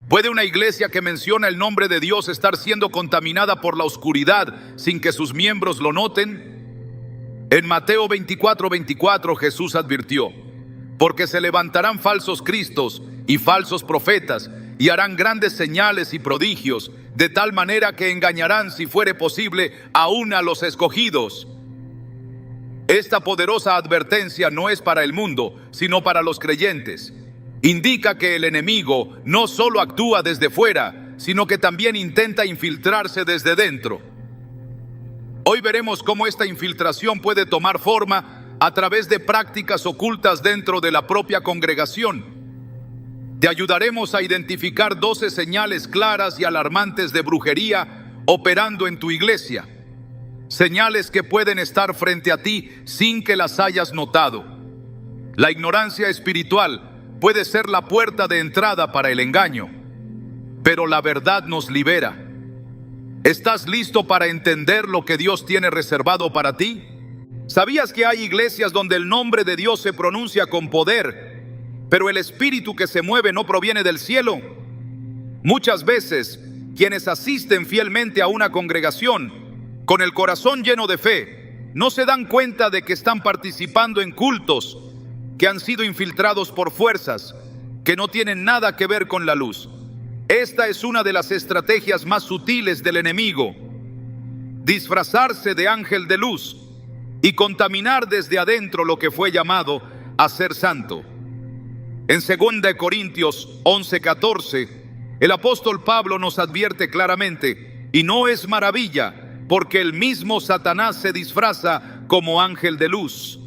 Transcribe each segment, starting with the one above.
¿Puede una iglesia que menciona el nombre de Dios estar siendo contaminada por la oscuridad sin que sus miembros lo noten? En Mateo 24:24 Jesús advirtió: porque se levantarán falsos cristos y falsos profetas, y harán grandes señales y prodigios, de tal manera que engañarán, si fuere posible, aún a los escogidos. Esta poderosa advertencia no es para el mundo, sino para los creyentes. Indica que el enemigo no solo actúa desde fuera, sino que también intenta infiltrarse desde dentro. Hoy veremos cómo esta infiltración puede tomar forma a través de prácticas ocultas dentro de la propia congregación. Te ayudaremos a identificar 12 señales claras y alarmantes de brujería operando en tu iglesia. Señales que pueden estar frente a ti sin que las hayas notado. La ignorancia espiritual puede ser la puerta de entrada para el engaño, pero la verdad nos libera. ¿Estás listo para entender lo que Dios tiene reservado para ti? ¿Sabías que hay iglesias donde el nombre de Dios se pronuncia con poder, pero el espíritu que se mueve no proviene del cielo? Muchas veces, quienes asisten fielmente a una congregación con el corazón lleno de fe, no se dan cuenta de que están participando en cultos que han sido infiltrados por fuerzas que no tienen nada que ver con la luz. Esta es una de las estrategias más sutiles del enemigo: disfrazarse de ángel de luz y contaminar desde adentro lo que fue llamado a ser santo. En 2 Corintios 11:14, el apóstol Pablo nos advierte claramente: y no es maravilla, porque el mismo Satanás se disfraza como ángel de luz.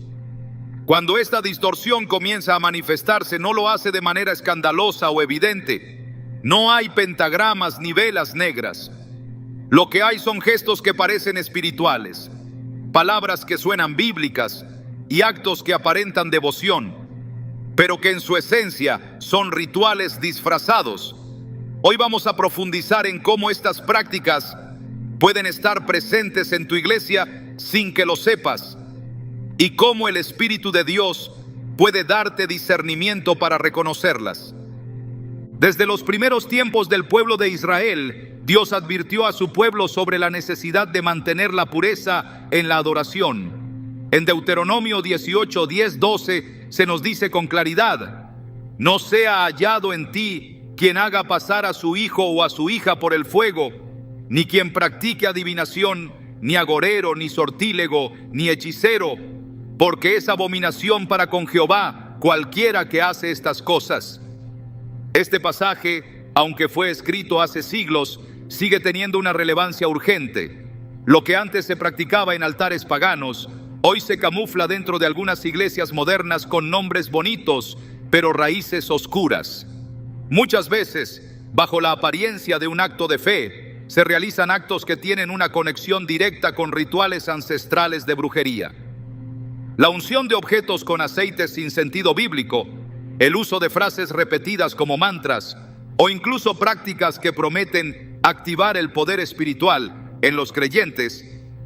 Cuando esta distorsión comienza a manifestarse, no lo hace de manera escandalosa o evidente. No hay pentagramas ni velas negras. Lo que hay son gestos que parecen espirituales, palabras que suenan bíblicas y actos que aparentan devoción, pero que en su esencia son rituales disfrazados. Hoy vamos a profundizar en cómo estas prácticas pueden estar presentes en tu iglesia sin que lo sepas, y cómo el Espíritu de Dios puede darte discernimiento para reconocerlas. Desde los primeros tiempos del pueblo de Israel, Dios advirtió a su pueblo sobre la necesidad de mantener la pureza en la adoración. En Deuteronomio 18, 10, 12 se nos dice con claridad: no sea hallado en ti quien haga pasar a su hijo o a su hija por el fuego, ni quien practique adivinación, ni agorero, ni sortílego, ni hechicero, porque es abominación para con Jehová cualquiera que hace estas cosas. Este pasaje, aunque fue escrito hace siglos, sigue teniendo una relevancia urgente. Lo que antes se practicaba en altares paganos, hoy se camufla dentro de algunas iglesias modernas con nombres bonitos, pero raíces oscuras. Muchas veces, bajo la apariencia de un acto de fe, se realizan actos que tienen una conexión directa con rituales ancestrales de brujería. La unción de objetos con aceites sin sentido bíblico, el uso de frases repetidas como mantras, o incluso prácticas que prometen activar el poder espiritual en los creyentes,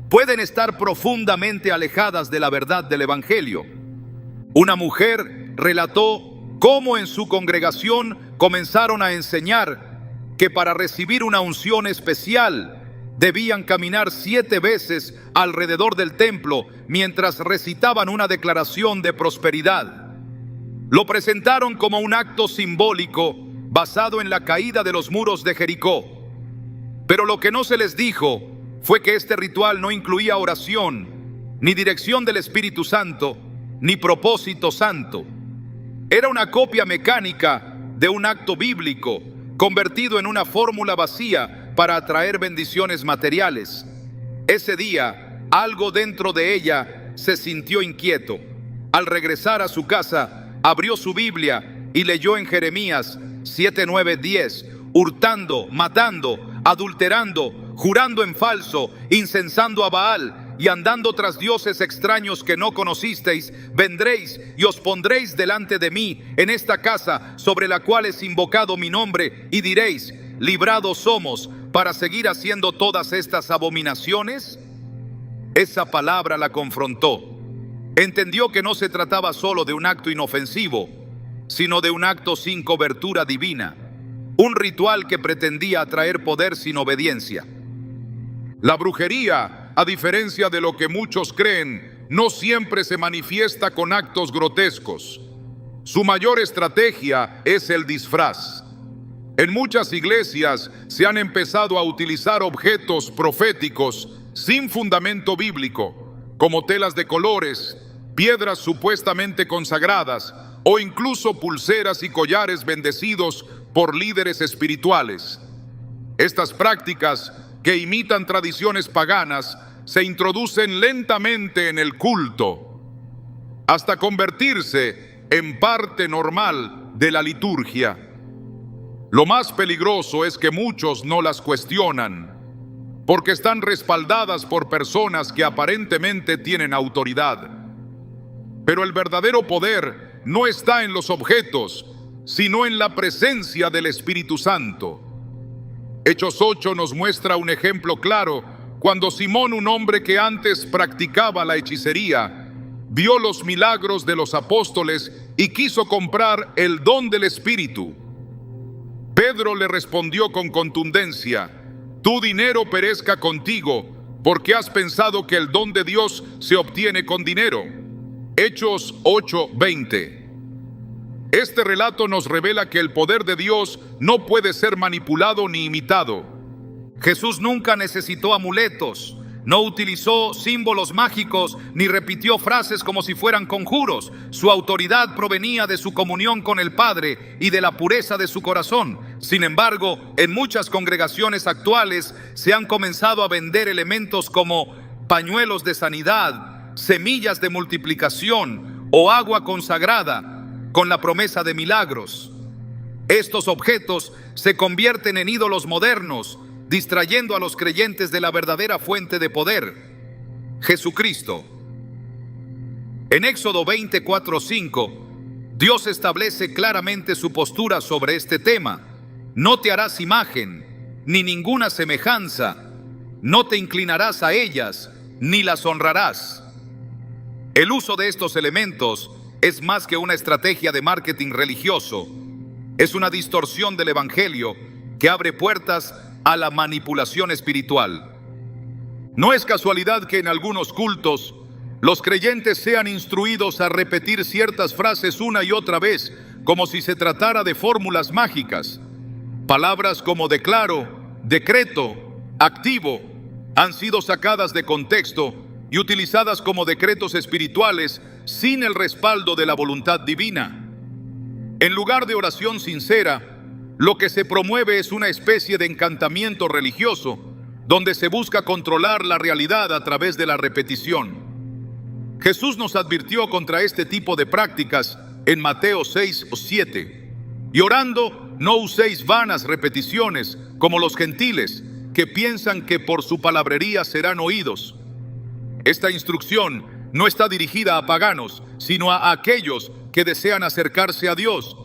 pueden estar profundamente alejadas de la verdad del Evangelio. Una mujer relató cómo en su congregación comenzaron a enseñar que para recibir una unción especial debían caminar 7 veces alrededor del templo mientras recitaban una declaración de prosperidad. Lo presentaron como un acto simbólico basado en la caída de los muros de Jericó. Pero lo que no se les dijo fue que este ritual no incluía oración, ni dirección del Espíritu Santo, ni propósito santo. Era una copia mecánica de un acto bíblico, convertido en una fórmula vacía para atraer bendiciones materiales. Ese día, algo dentro de ella se sintió inquieto. Al regresar a su casa, abrió su Biblia y leyó en Jeremías 7, 9, 10: hurtando, matando, adulterando, jurando en falso, incensando a Baal y andando tras dioses extraños que no conocisteis, vendréis y os pondréis delante de mí en esta casa sobre la cual es invocado mi nombre, y diréis: librados somos, para seguir haciendo todas estas abominaciones. Esa palabra la confrontó. Entendió que no se trataba solo de un acto inofensivo, sino de un acto sin cobertura divina. un ritual que pretendía atraer poder sin obediencia. La brujería, a diferencia de lo que muchos creen, no siempre se manifiesta con actos grotescos. Su mayor estrategia es el disfraz. En muchas iglesias se han empezado a utilizar objetos proféticos sin fundamento bíblico, como telas de colores, piedras supuestamente consagradas o incluso pulseras y collares bendecidos por líderes espirituales. Estas prácticas, que imitan tradiciones paganas, se introducen lentamente en el culto, hasta convertirse en parte normal de la liturgia. Lo más peligroso es que muchos no las cuestionan, porque están respaldadas por personas que aparentemente tienen autoridad. Pero el verdadero poder no está en los objetos, sino en la presencia del Espíritu Santo. Hechos 8 nos muestra un ejemplo claro cuando Simón, un hombre que antes practicaba la hechicería, vio los milagros de los apóstoles y quiso comprar el don del Espíritu. Pedro le respondió con contundencia: tu dinero perezca contigo, porque has pensado que el don de Dios se obtiene con dinero. Hechos 8:20. Este relato nos revela que el poder de Dios no puede ser manipulado ni imitado. Jesús nunca necesitó amuletos, no utilizó símbolos mágicos, ni repitió frases como si fueran conjuros. Su autoridad provenía de su comunión con el Padre y de la pureza de su corazón. Sin embargo, en muchas congregaciones actuales se han comenzado a vender elementos como pañuelos de sanidad, semillas de multiplicación o agua consagrada, con la promesa de milagros. Estos objetos se convierten en ídolos modernos, distrayendo a los creyentes de la verdadera fuente de poder, Jesucristo. En Éxodo 24:5, Dios establece claramente su postura sobre este tema. No te harás imagen, ni ninguna semejanza, no te inclinarás a ellas, ni las honrarás. El uso de estos elementos es más que una estrategia de marketing religioso. Es una distorsión del Evangelio que abre puertas a la manipulación espiritual. No es casualidad que en algunos cultos los creyentes sean instruidos a repetir ciertas frases una y otra vez, como si se tratara de fórmulas mágicas. Palabras como declaro, decreto, activo, han sido sacadas de contexto y utilizadas como decretos espirituales sin el respaldo de la voluntad divina. En lugar de oración sincera, lo que se promueve es una especie de encantamiento religioso, donde se busca controlar la realidad a través de la repetición. Jesús nos advirtió contra este tipo de prácticas en Mateo 6:7. Y orando, no uséis vanas repeticiones como los gentiles, que piensan que por su palabrería serán oídos. Esta instrucción no está dirigida a paganos, sino a aquellos que desean acercarse a Dios.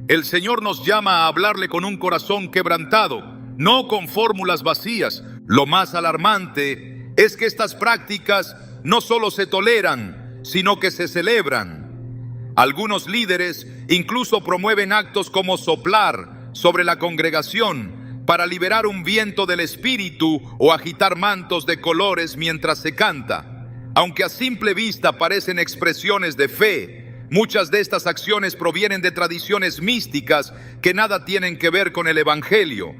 El Señor nos llama a hablarle con un corazón quebrantado, no con fórmulas vacías. Lo más alarmante es que estas prácticas no solo se toleran, sino que se celebran. Algunos líderes incluso promueven actos como soplar sobre la congregación para liberar un viento del espíritu o agitar mantos de colores mientras se canta. Aunque a simple vista parecen expresiones de fe, muchas de estas acciones provienen de tradiciones místicas que nada tienen que ver con el Evangelio.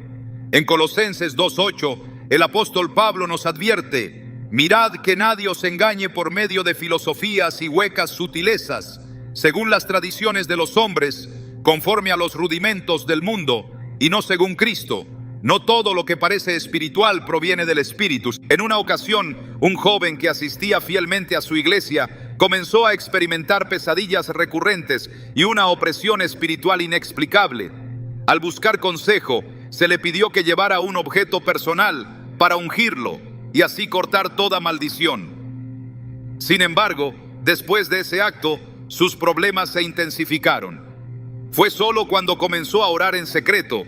En Colosenses 2:8, el apóstol Pablo nos advierte: mirad que nadie os engañe por medio de filosofías y huecas sutilezas, según las tradiciones de los hombres, conforme a los rudimentos del mundo, y no según Cristo. No todo lo que parece espiritual proviene del Espíritu. En una ocasión, un joven que asistía fielmente a su iglesia comenzó a experimentar pesadillas recurrentes y una opresión espiritual inexplicable. Al buscar consejo, se le pidió que llevara un objeto personal para ungirlo y así cortar toda maldición. Sin embargo, después de ese acto, sus problemas se intensificaron. Fue solo cuando comenzó a orar en secreto,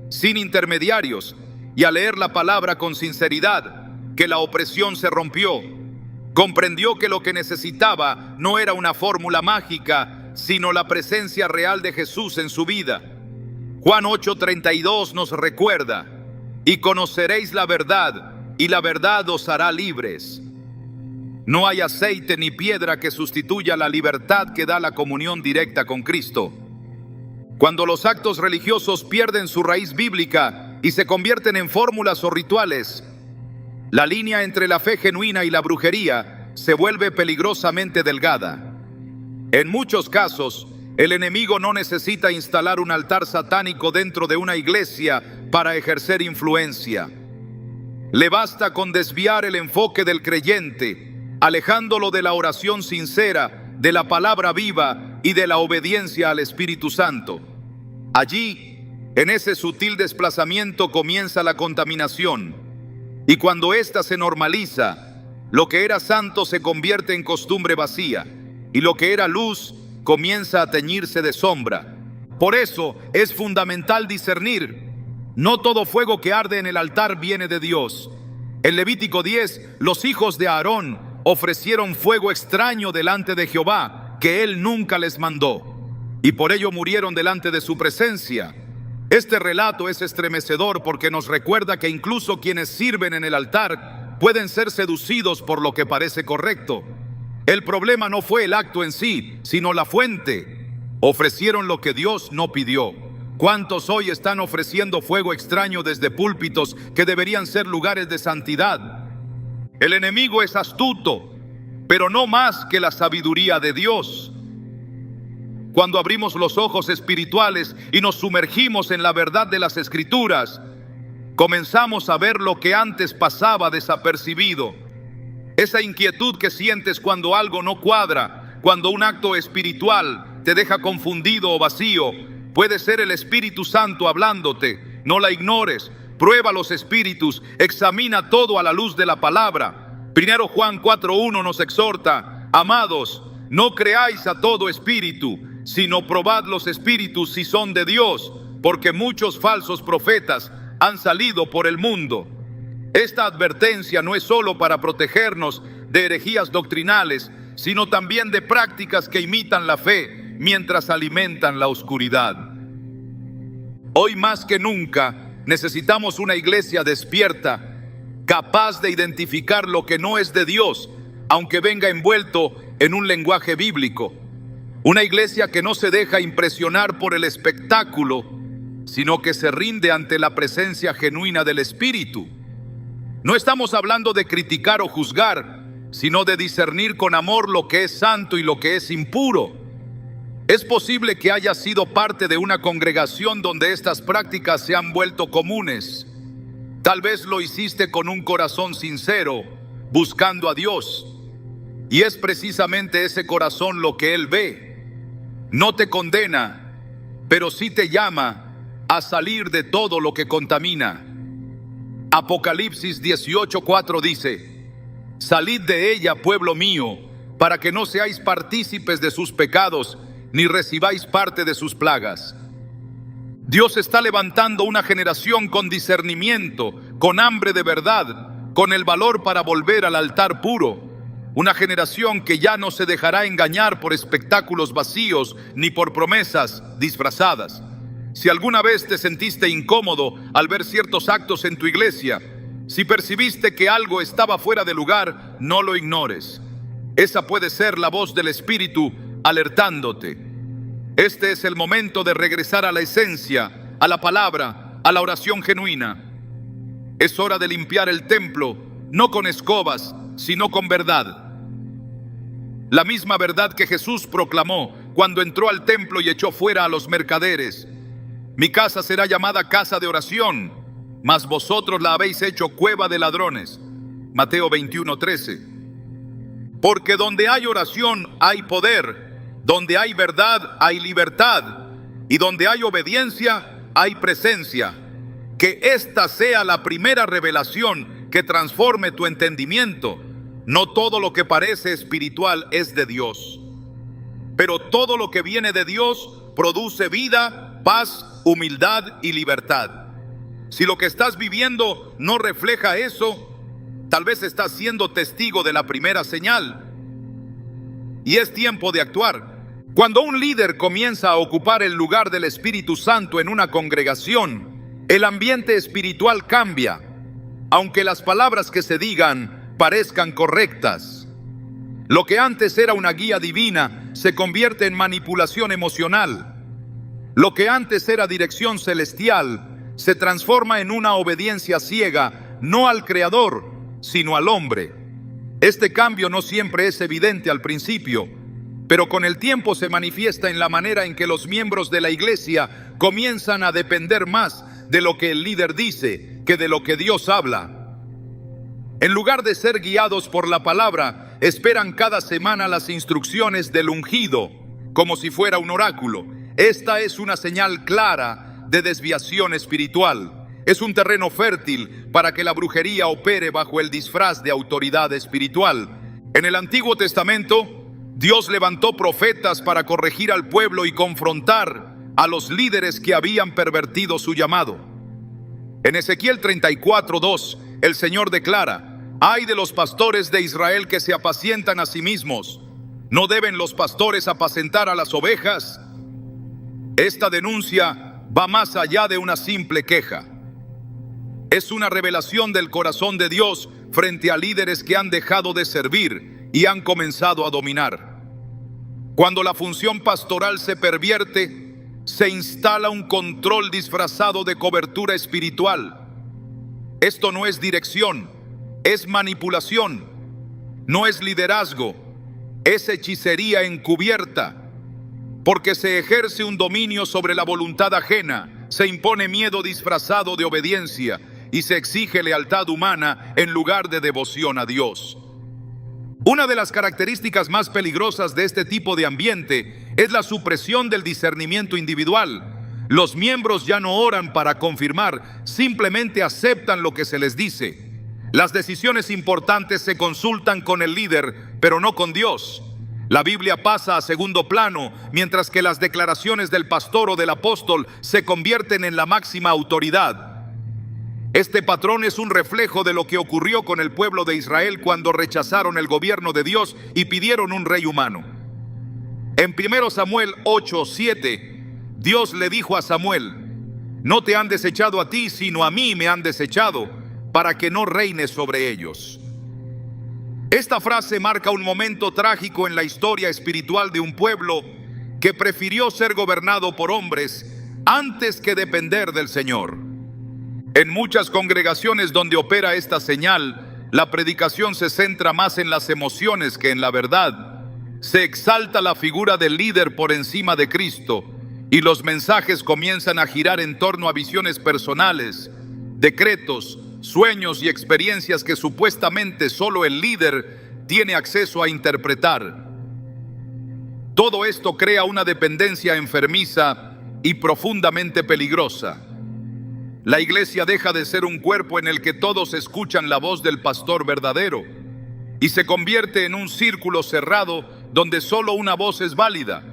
sin intermediarios, y a leer la palabra con sinceridad, que la opresión se rompió. Comprendió que lo que necesitaba no era una fórmula mágica, sino la presencia real de Jesús en su vida. Juan 8:32 nos recuerda: y conoceréis la verdad, y la verdad os hará libres. No hay aceite ni piedra que sustituya la libertad que da la comunión directa con Cristo. Cuando los actos religiosos pierden su raíz bíblica y se convierten en fórmulas o rituales, la línea entre la fe genuina y la brujería se vuelve peligrosamente delgada. En muchos casos, el enemigo no necesita instalar un altar satánico dentro de una iglesia para ejercer influencia. Le basta con desviar el enfoque del creyente, alejándolo de la oración sincera, de la palabra viva y de la obediencia al Espíritu Santo. Allí, en ese sutil desplazamiento comienza la contaminación, y cuando ésta se normaliza, lo que era santo se convierte en costumbre vacía, y lo que era luz comienza a teñirse de sombra. Por eso es fundamental discernir. No todo fuego que arde en el altar viene de Dios. En Levítico 10, los hijos de Aarón ofrecieron fuego extraño delante de Jehová, que él nunca les mandó, y por ello murieron delante de su presencia. Este relato es estremecedor porque nos recuerda que incluso quienes sirven en el altar pueden ser seducidos por lo que parece correcto. El problema no fue el acto en sí, sino la fuente. Ofrecieron lo que Dios no pidió. ¿Cuántos hoy están ofreciendo fuego extraño desde púlpitos que deberían ser lugares de santidad? El enemigo es astuto, pero no más que la sabiduría de Dios. Cuando abrimos los ojos espirituales y nos sumergimos en la verdad de las Escrituras, comenzamos a ver lo que antes pasaba desapercibido. Esa inquietud que sientes cuando algo no cuadra, cuando un acto espiritual te deja confundido o vacío, puede ser el Espíritu Santo hablándote. No la ignores. Prueba los espíritus, examina todo a la luz de la palabra. Primero Juan 4:1 nos exhorta: amados, no creáis a todo espíritu, sino probad los espíritus si son de Dios, porque muchos falsos profetas han salido por el mundo. Esta advertencia no es solo para protegernos de herejías doctrinales, sino también de prácticas que imitan la fe mientras alimentan la oscuridad. Hoy más que nunca necesitamos una iglesia despierta, capaz de identificar lo que no es de Dios, aunque venga envuelto en un lenguaje bíblico. Una iglesia que no se deja impresionar por el espectáculo, sino que se rinde ante la presencia genuina del Espíritu. No estamos hablando de criticar o juzgar, sino de discernir con amor lo que es santo y lo que es impuro. Es posible que hayas sido parte de una congregación donde estas prácticas se han vuelto comunes. Tal vez lo hiciste con un corazón sincero, buscando a Dios. Y es precisamente ese corazón lo que Él ve. No te condena, pero sí te llama a salir de todo lo que contamina. Apocalipsis 18:4 dice: salid de ella, pueblo mío, para que no seáis partícipes de sus pecados, ni recibáis parte de sus plagas. Dios está levantando una generación con discernimiento, con hambre de verdad, con el valor para volver al altar puro. Una generación que ya no se dejará engañar por espectáculos vacíos ni por promesas disfrazadas. Si alguna vez te sentiste incómodo al ver ciertos actos en tu iglesia, si percibiste que algo estaba fuera de lugar, no lo ignores. Esa puede ser la voz del Espíritu alertándote. Este es el momento de regresar a la esencia, a la palabra, a la oración genuina. Es hora de limpiar el templo, no con escobas, sino con verdad. La misma verdad que Jesús proclamó cuando entró al templo y echó fuera a los mercaderes. Mi casa será llamada casa de oración, mas vosotros la habéis hecho cueva de ladrones. Mateo 21:13. Porque donde hay oración hay poder, donde hay verdad hay libertad, y donde hay obediencia hay presencia. Que esta sea la primera revelación que transforme tu entendimiento. No todo lo que parece espiritual es de Dios, pero todo lo que viene de Dios produce vida, paz, humildad y libertad. Si lo que estás viviendo no refleja eso, tal vez estás siendo testigo de la primera señal. Y es tiempo de actuar. Cuando un líder comienza a ocupar el lugar del Espíritu Santo en una congregación, el ambiente espiritual cambia, aunque las palabras que se digan parezcan correctas. Lo que antes era una guía divina se convierte en manipulación emocional. Lo que antes era dirección celestial se transforma en una obediencia ciega, no al Creador, sino al hombre. Este cambio no siempre es evidente al principio, pero con el tiempo se manifiesta en la manera en que los miembros de la iglesia comienzan a depender más de lo que el líder dice que de lo que Dios habla. En lugar de ser guiados por la palabra, esperan cada semana las instrucciones del ungido, como si fuera un oráculo. Esta es una señal clara de desviación espiritual. Es un terreno fértil para que la brujería opere bajo el disfraz de autoridad espiritual. En el Antiguo Testamento, Dios levantó profetas para corregir al pueblo y confrontar a los líderes que habían pervertido su llamado. En Ezequiel 34:2, el Señor declara: «Ay de los pastores de Israel que se apacientan a sí mismos. ¿No deben los pastores apacentar a las ovejas?». Esta denuncia va más allá de una simple queja. Es una revelación del corazón de Dios frente a líderes que han dejado de servir y han comenzado a dominar. Cuando la función pastoral se pervierte, se instala un control disfrazado de cobertura espiritual. Esto no es dirección, es manipulación. No es liderazgo, es hechicería encubierta. Porque se ejerce un dominio sobre la voluntad ajena, se impone miedo disfrazado de obediencia y se exige lealtad humana en lugar de devoción a Dios. Una de las características más peligrosas de este tipo de ambiente es la supresión del discernimiento individual. Los miembros ya no oran para confirmar, simplemente aceptan lo que se les dice. Las decisiones importantes se consultan con el líder, pero no con Dios. La Biblia pasa a segundo plano, mientras que las declaraciones del pastor o del apóstol se convierten en la máxima autoridad. Este patrón es un reflejo de lo que ocurrió con el pueblo de Israel cuando rechazaron el gobierno de Dios y pidieron un rey humano. En 1 Samuel 8:7, Dios le dijo a Samuel: «No te han desechado a ti, sino a mí me han desechado, para que no reines sobre ellos». Esta frase marca un momento trágico en la historia espiritual de un pueblo que prefirió ser gobernado por hombres antes que depender del Señor. En muchas congregaciones donde opera esta señal, la predicación se centra más en las emociones que en la verdad. Se exalta la figura del líder por encima de Cristo y los mensajes comienzan a girar en torno a visiones personales, decretos, sueños y experiencias que supuestamente solo el líder tiene acceso a interpretar. Todo esto crea una dependencia enfermiza y profundamente peligrosa. La iglesia deja de ser un cuerpo en el que todos escuchan la voz del pastor verdadero y se convierte en un círculo cerrado donde solo una voz es válida.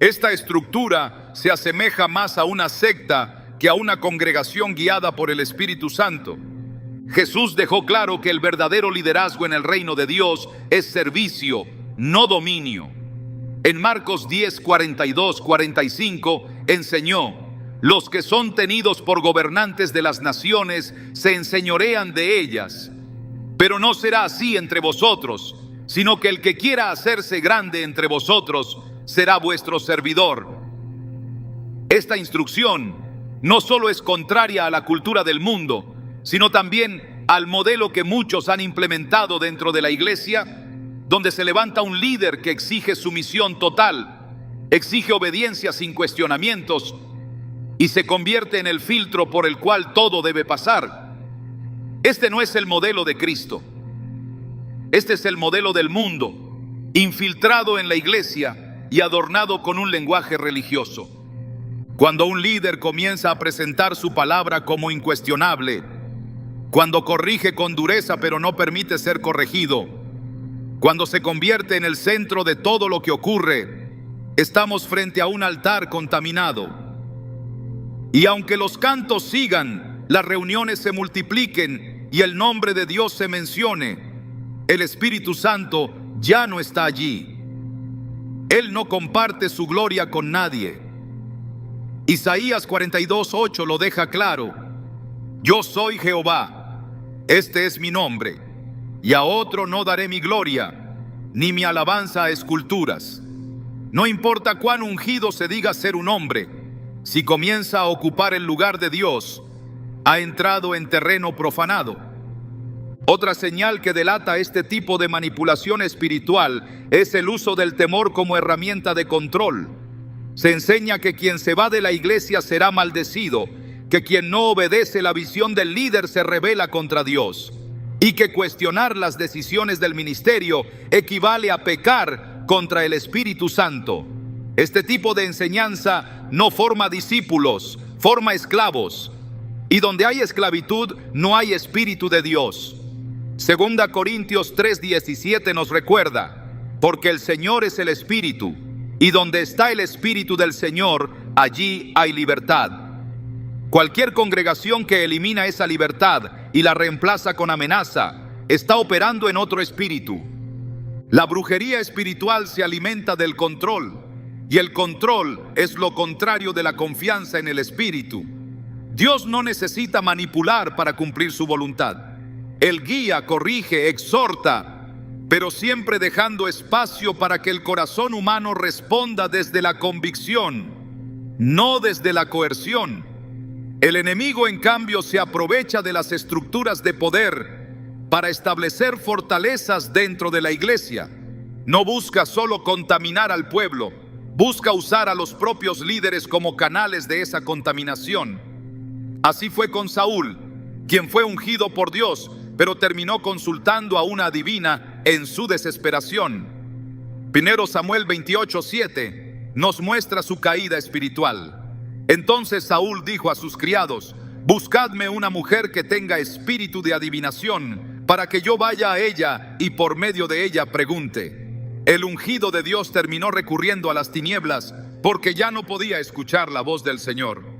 Esta estructura se asemeja más a una secta que a una congregación guiada por el Espíritu Santo. Jesús dejó claro que el verdadero liderazgo en el reino de Dios es servicio, no dominio. En Marcos 10:42-45 enseñó: «Los que son tenidos por gobernantes de las naciones se enseñorean de ellas, pero no será así entre vosotros, sino que el que quiera hacerse grande entre vosotros será vuestro servidor». Esta instrucción no solo es contraria a la cultura del mundo, sino también al modelo que muchos han implementado dentro de la iglesia, donde se levanta un líder que exige sumisión total, exige obediencia sin cuestionamientos y se convierte en el filtro por el cual todo debe pasar. Este no es el modelo de Cristo. Este es el modelo del mundo, infiltrado en la iglesia y adornado con un lenguaje religioso. Cuando un líder comienza a presentar su palabra como incuestionable, cuando corrige con dureza pero no permite ser corregido, cuando se convierte en el centro de todo lo que ocurre, estamos frente a un altar contaminado. Y aunque los cantos sigan, las reuniones se multipliquen y el nombre de Dios se mencione, el Espíritu Santo ya no está allí. Él no comparte su gloria con nadie. Isaías 42:8 lo deja claro. Yo soy Jehová, este es mi nombre, y a otro no daré mi gloria, ni mi alabanza a esculturas. No importa cuán ungido se diga ser un hombre, si comienza a ocupar el lugar de Dios, ha entrado en terreno profanado. Otra señal que delata este tipo de manipulación espiritual es el uso del temor como herramienta de control. Se enseña que quien se va de la iglesia será maldecido, que quien no obedece la visión del líder se rebela contra Dios, y que cuestionar las decisiones del ministerio equivale a pecar contra el Espíritu Santo. Este tipo de enseñanza no forma discípulos, forma esclavos, y donde hay esclavitud no hay Espíritu de Dios. 2 Corintios 3:17 nos recuerda, porque el Señor es el Espíritu, y donde está el Espíritu del Señor, allí hay libertad. Cualquier congregación que elimina esa libertad y la reemplaza con amenaza, está operando en otro espíritu. La brujería espiritual se alimenta del control, y el control es lo contrario de la confianza en el Espíritu. Dios no necesita manipular para cumplir su voluntad. Él guía, corrige, exhorta, pero siempre dejando espacio para que el corazón humano responda desde la convicción, no desde la coerción. El enemigo, en cambio, se aprovecha de las estructuras de poder para establecer fortalezas dentro de la iglesia. No busca solo contaminar al pueblo, busca usar a los propios líderes como canales de esa contaminación. Así fue con Saúl, quien fue ungido por Dios, pero terminó consultando a una adivina en su desesperación. 1 Samuel 28:7 nos muestra su caída espiritual. Entonces Saúl dijo a sus criados: buscadme una mujer que tenga espíritu de adivinación, para que yo vaya a ella y por medio de ella pregunte. El ungido de Dios terminó recurriendo a las tinieblas porque ya no podía escuchar la voz del Señor.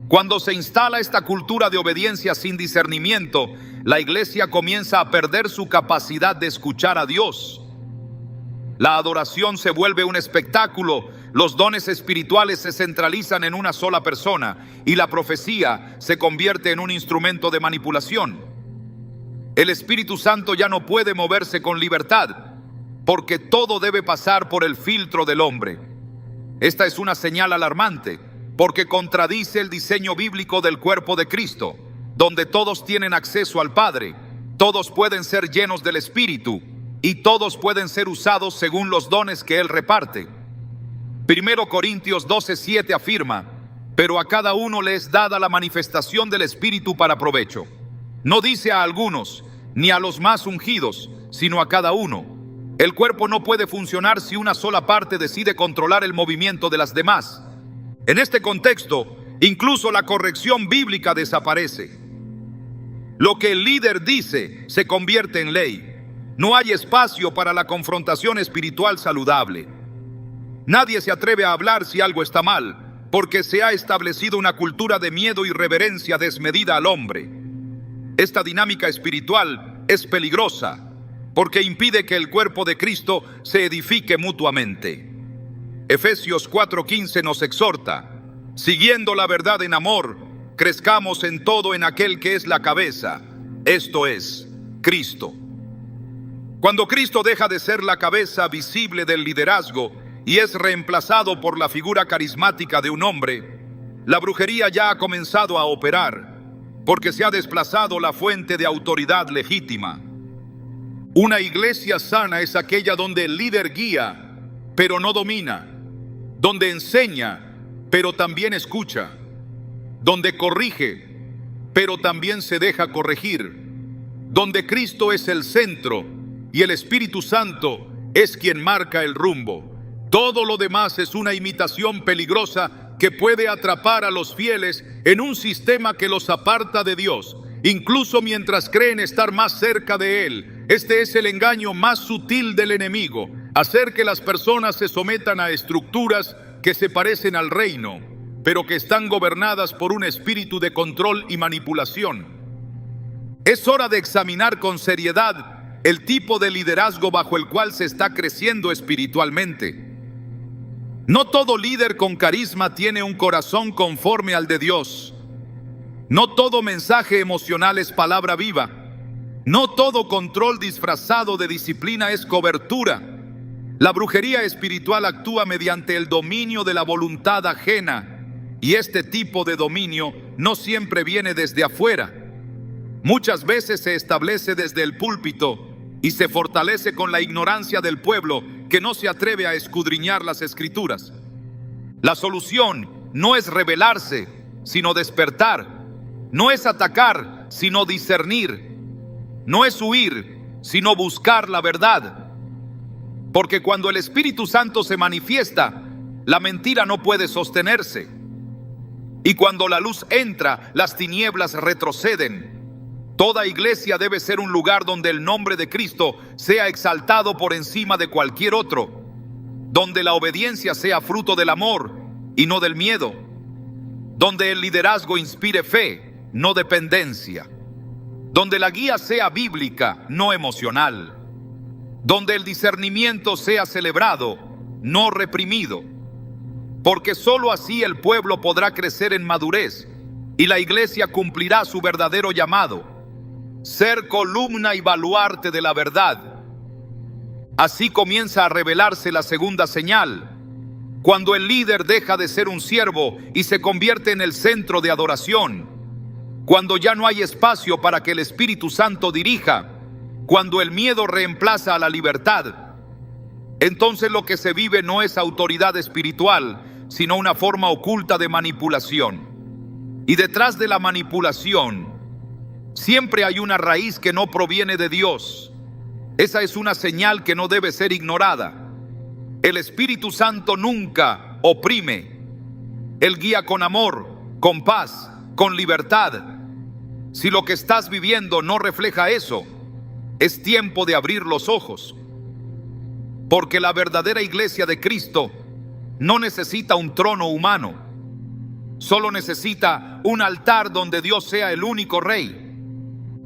Cuando se instala esta cultura de obediencia sin discernimiento, la iglesia comienza a perder su capacidad de escuchar a Dios. La adoración se vuelve un espectáculo, los dones espirituales se centralizan en una sola persona y la profecía se convierte en un instrumento de manipulación. El Espíritu Santo ya no puede moverse con libertad, porque todo debe pasar por el filtro del hombre. Esta es una señal alarmante, porque contradice el diseño bíblico del cuerpo de Cristo, donde todos tienen acceso al Padre, todos pueden ser llenos del Espíritu, y todos pueden ser usados según los dones que Él reparte. 1 Corintios 12:7 afirma: pero a cada uno le es dada la manifestación del Espíritu para provecho. No dice a algunos, ni a los más ungidos, sino a cada uno. El cuerpo no puede funcionar si una sola parte decide controlar el movimiento de las demás. En este contexto, incluso la corrección bíblica desaparece. Lo que el líder dice se convierte en ley. No hay espacio para la confrontación espiritual saludable. Nadie se atreve a hablar si algo está mal, porque se ha establecido una cultura de miedo y reverencia desmedida al hombre. Esta dinámica espiritual es peligrosa, porque impide que el cuerpo de Cristo se edifique mutuamente. Efesios 4:15 nos exhorta: siguiendo la verdad en amor, crezcamos en todo en aquel que es la cabeza, esto es, Cristo. Cuando Cristo deja de ser la cabeza visible del liderazgo y es reemplazado por la figura carismática de un hombre, la brujería ya ha comenzado a operar, porque se ha desplazado la fuente de autoridad legítima. Una iglesia sana es aquella donde el líder guía, pero no domina, donde enseña, pero también escucha, donde corrige, pero también se deja corregir, donde Cristo es el centro y el Espíritu Santo es quien marca el rumbo. Todo lo demás es una imitación peligrosa que puede atrapar a los fieles en un sistema que los aparta de Dios, incluso mientras creen estar más cerca de Él. Este es el engaño más sutil del enemigo: hacer que las personas se sometan a estructuras que se parecen al reino, pero que están gobernadas por un espíritu de control y manipulación. Es hora de examinar con seriedad el tipo de liderazgo bajo el cual se está creciendo espiritualmente. No todo líder con carisma tiene un corazón conforme al de Dios. No todo mensaje emocional es palabra viva. No todo control disfrazado de disciplina es cobertura. La brujería espiritual actúa mediante el dominio de la voluntad ajena, y este tipo de dominio no siempre viene desde afuera. Muchas veces se establece desde el púlpito y se fortalece con la ignorancia del pueblo que no se atreve a escudriñar las escrituras. La solución no es rebelarse, sino despertar. No es atacar, sino discernir. No es huir, sino buscar la verdad. Porque cuando el Espíritu Santo se manifiesta, la mentira no puede sostenerse. Y cuando la luz entra, las tinieblas retroceden. Toda iglesia debe ser un lugar donde el nombre de Cristo sea exaltado por encima de cualquier otro, donde la obediencia sea fruto del amor y no del miedo, donde el liderazgo inspire fe, no dependencia, donde la guía sea bíblica, no emocional, donde el discernimiento sea celebrado, no reprimido, porque sólo así el pueblo podrá crecer en madurez y la iglesia cumplirá su verdadero llamado: ser columna y baluarte de la verdad. Así comienza a revelarse la segunda señal, cuando el líder deja de ser un siervo y se convierte en el centro de adoración, cuando ya no hay espacio para que el Espíritu Santo dirija, cuando el miedo reemplaza a la libertad. Entonces lo que se vive no es autoridad espiritual, sino una forma oculta de manipulación. Y detrás de la manipulación siempre hay una raíz que no proviene de Dios. Esa es una señal que no debe ser ignorada. El Espíritu Santo nunca oprime. Él guía con amor, con paz, con libertad. Si lo que estás viviendo no refleja eso, es tiempo de abrir los ojos. Porque la verdadera iglesia de Cristo no necesita un trono humano. Solo necesita un altar donde Dios sea el único rey.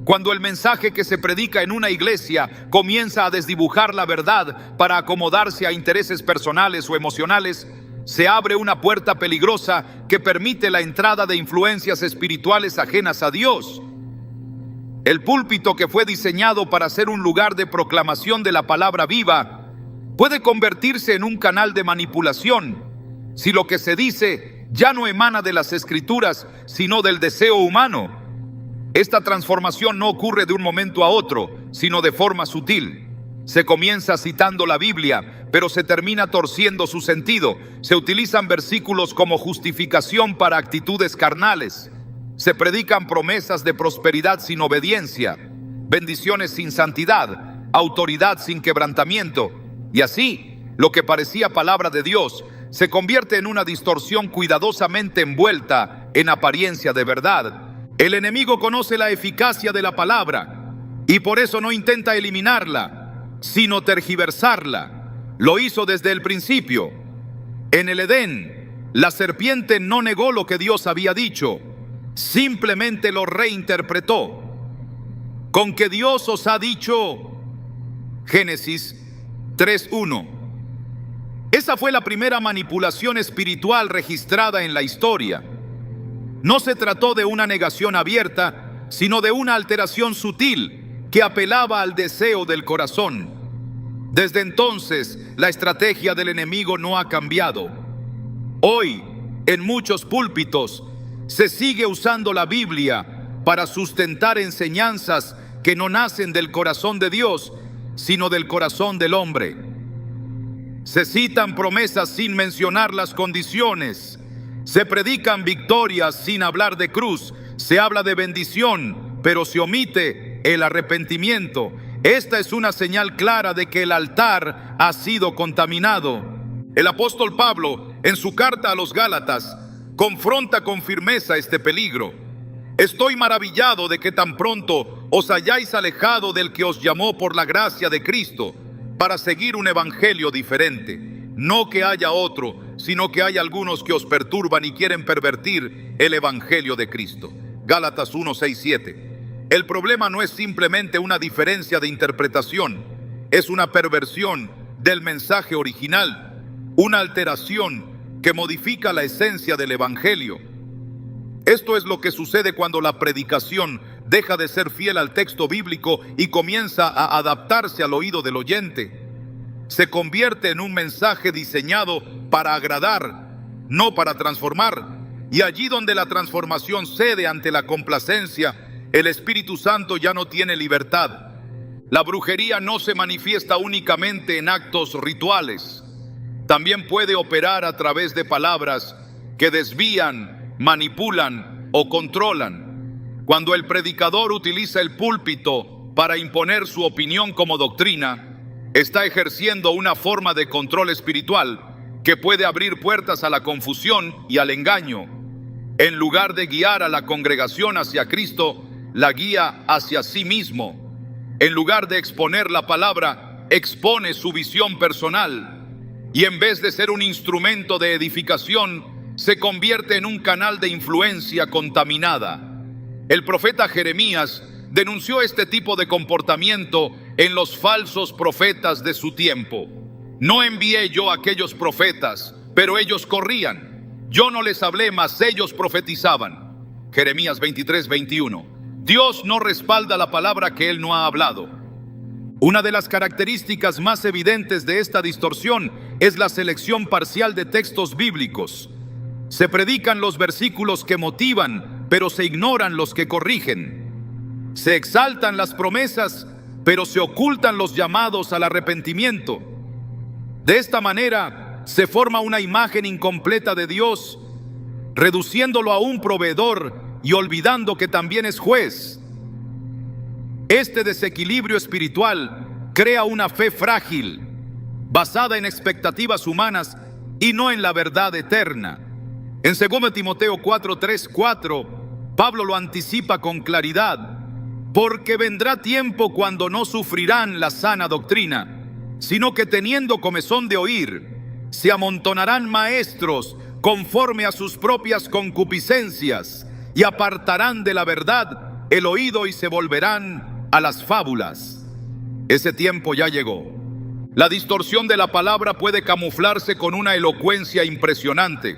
Cuando el mensaje que se predica en una iglesia comienza a desdibujar la verdad para acomodarse a intereses personales o emocionales, se abre una puerta peligrosa que permite la entrada de influencias espirituales ajenas a Dios. El púlpito, que fue diseñado para ser un lugar de proclamación de la palabra viva, puede convertirse en un canal de manipulación si lo que se dice ya no emana de las Escrituras, sino del deseo humano. Esta transformación no ocurre de un momento a otro, sino de forma sutil. Se comienza citando la Biblia, pero se termina torciendo su sentido. Se utilizan versículos como justificación para actitudes carnales. Se predican promesas de prosperidad sin obediencia, bendiciones sin santidad, autoridad sin quebrantamiento. Y así, lo que parecía palabra de Dios se convierte en una distorsión cuidadosamente envuelta en apariencia de verdad. El enemigo conoce la eficacia de la palabra y por eso no intenta eliminarla, sino tergiversarla. Lo hizo desde el principio. En el Edén, la serpiente no negó lo que Dios había dicho, simplemente lo reinterpretó. Con que Dios os ha dicho, Génesis 3:1. Esa fue la primera manipulación espiritual registrada en la historia. No se trató de una negación abierta, sino de una alteración sutil que apelaba al deseo del corazón. Desde entonces, la estrategia del enemigo no ha cambiado. Hoy, en muchos púlpitos, se sigue usando la Biblia para sustentar enseñanzas que no nacen del corazón de Dios, sino del corazón del hombre. Se citan promesas sin mencionar las condiciones. Se predican victorias sin hablar de cruz. Se habla de bendición, pero se omite el arrepentimiento. Esta es una señal clara de que el altar ha sido contaminado. El apóstol Pablo, en su carta a los Gálatas, confronta con firmeza este peligro. Estoy maravillado de que tan pronto os hayáis alejado del que os llamó por la gracia de Cristo para seguir un evangelio diferente. No que haya otro, sino que hay algunos que os perturban y quieren pervertir el evangelio de Cristo. Gálatas 1:6-7. El problema no es simplemente una diferencia de interpretación, es una perversión del mensaje original. una alteración que modifica la esencia del Evangelio. Esto es lo que sucede cuando la predicación deja de ser fiel al texto bíblico y comienza a adaptarse al oído del oyente. Se convierte en un mensaje diseñado para agradar, no para transformar. Y allí donde la transformación cede ante la complacencia, el Espíritu Santo ya no tiene libertad. La brujería no se manifiesta únicamente en actos rituales. También puede operar a través de palabras que desvían, manipulan o controlan. Cuando el predicador utiliza el púlpito para imponer su opinión como doctrina, está ejerciendo una forma de control espiritual que puede abrir puertas a la confusión y al engaño. En lugar de guiar a la congregación hacia Cristo, la guía hacia sí mismo. En lugar de exponer la palabra, expone su visión personal. Y en vez de ser un instrumento de edificación, se convierte en un canal de influencia contaminada. El profeta Jeremías denunció este tipo de comportamiento en los falsos profetas de su tiempo. No envié yo a aquellos profetas, pero ellos corrían. Yo no les hablé, mas ellos profetizaban. Jeremías 23:21. Dios no respalda la palabra que Él no ha hablado. Una de las características más evidentes de esta distorsión es la selección parcial de textos bíblicos. Se predican los versículos que motivan, pero se ignoran los que corrigen. Se exaltan las promesas, pero se ocultan los llamados al arrepentimiento. De esta manera se forma una imagen incompleta de Dios, reduciéndolo a un proveedor y olvidando que también es juez. Este desequilibrio espiritual crea una fe frágil, basada en expectativas humanas y no en la verdad eterna. En 2 Timoteo 4:3-4, Pablo lo anticipa con claridad: porque vendrá tiempo cuando no sufrirán la sana doctrina, sino que teniendo comezón de oír, se amontonarán maestros conforme a sus propias concupiscencias, y apartarán de la verdad el oído y se volverán a las fábulas. Ese tiempo ya llegó. La distorsión de la palabra puede camuflarse con una elocuencia impresionante.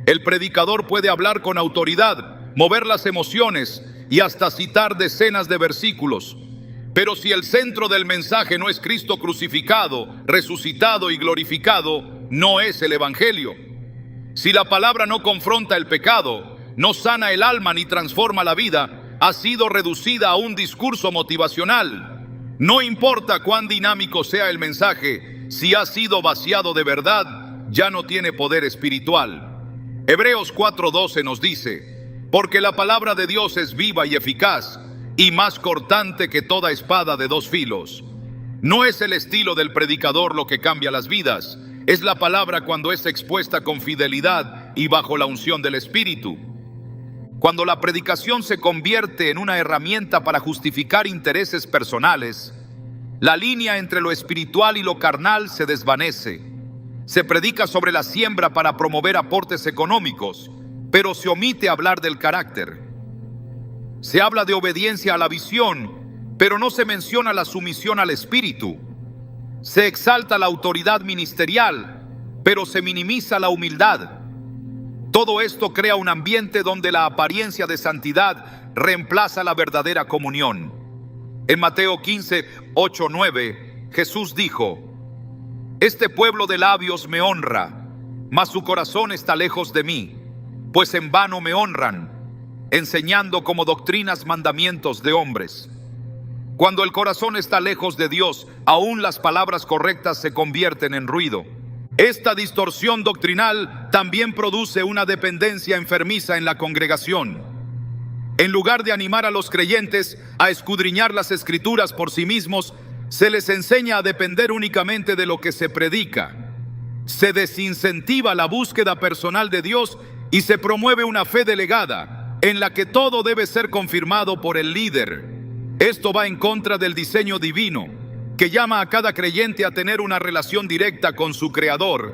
El predicador puede hablar con autoridad, mover las emociones y hasta citar decenas de versículos. Pero si el centro del mensaje no es Cristo crucificado, resucitado y glorificado, no es el Evangelio. Si la palabra no confronta el pecado, no sana el alma ni transforma la vida, ha sido reducida a un discurso motivacional. No importa cuán dinámico sea el mensaje, si ha sido vaciado de verdad, ya no tiene poder espiritual. Hebreos 4:12 nos dice: porque la palabra de Dios es viva y eficaz, y más cortante que toda espada de dos filos. No es el estilo del predicador lo que cambia las vidas, es la palabra cuando es expuesta con fidelidad y bajo la unción del Espíritu. Cuando la predicación se convierte en una herramienta para justificar intereses personales, la línea entre lo espiritual y lo carnal se desvanece. Se predica sobre la siembra para promover aportes económicos, pero se omite hablar del carácter. Se habla de obediencia a la visión, pero no se menciona la sumisión al Espíritu. Se exalta la autoridad ministerial, pero se minimiza la humildad. Todo esto crea un ambiente donde la apariencia de santidad reemplaza la verdadera comunión. En Mateo 15:8-9, Jesús dijo: este pueblo de labios me honra, mas su corazón está lejos de mí, pues en vano me honran, enseñando como doctrinas mandamientos de hombres. Cuando el corazón está lejos de Dios, aún las palabras correctas se convierten en ruido. Esta distorsión doctrinal también produce una dependencia enfermiza en la congregación. En lugar de animar a los creyentes a escudriñar las Escrituras por sí mismos, se les enseña a depender únicamente de lo que se predica. Se desincentiva la búsqueda personal de Dios y se promueve una fe delegada, en la que todo debe ser confirmado por el líder. Esto va en contra del diseño divino, que llama a cada creyente a tener una relación directa con su Creador.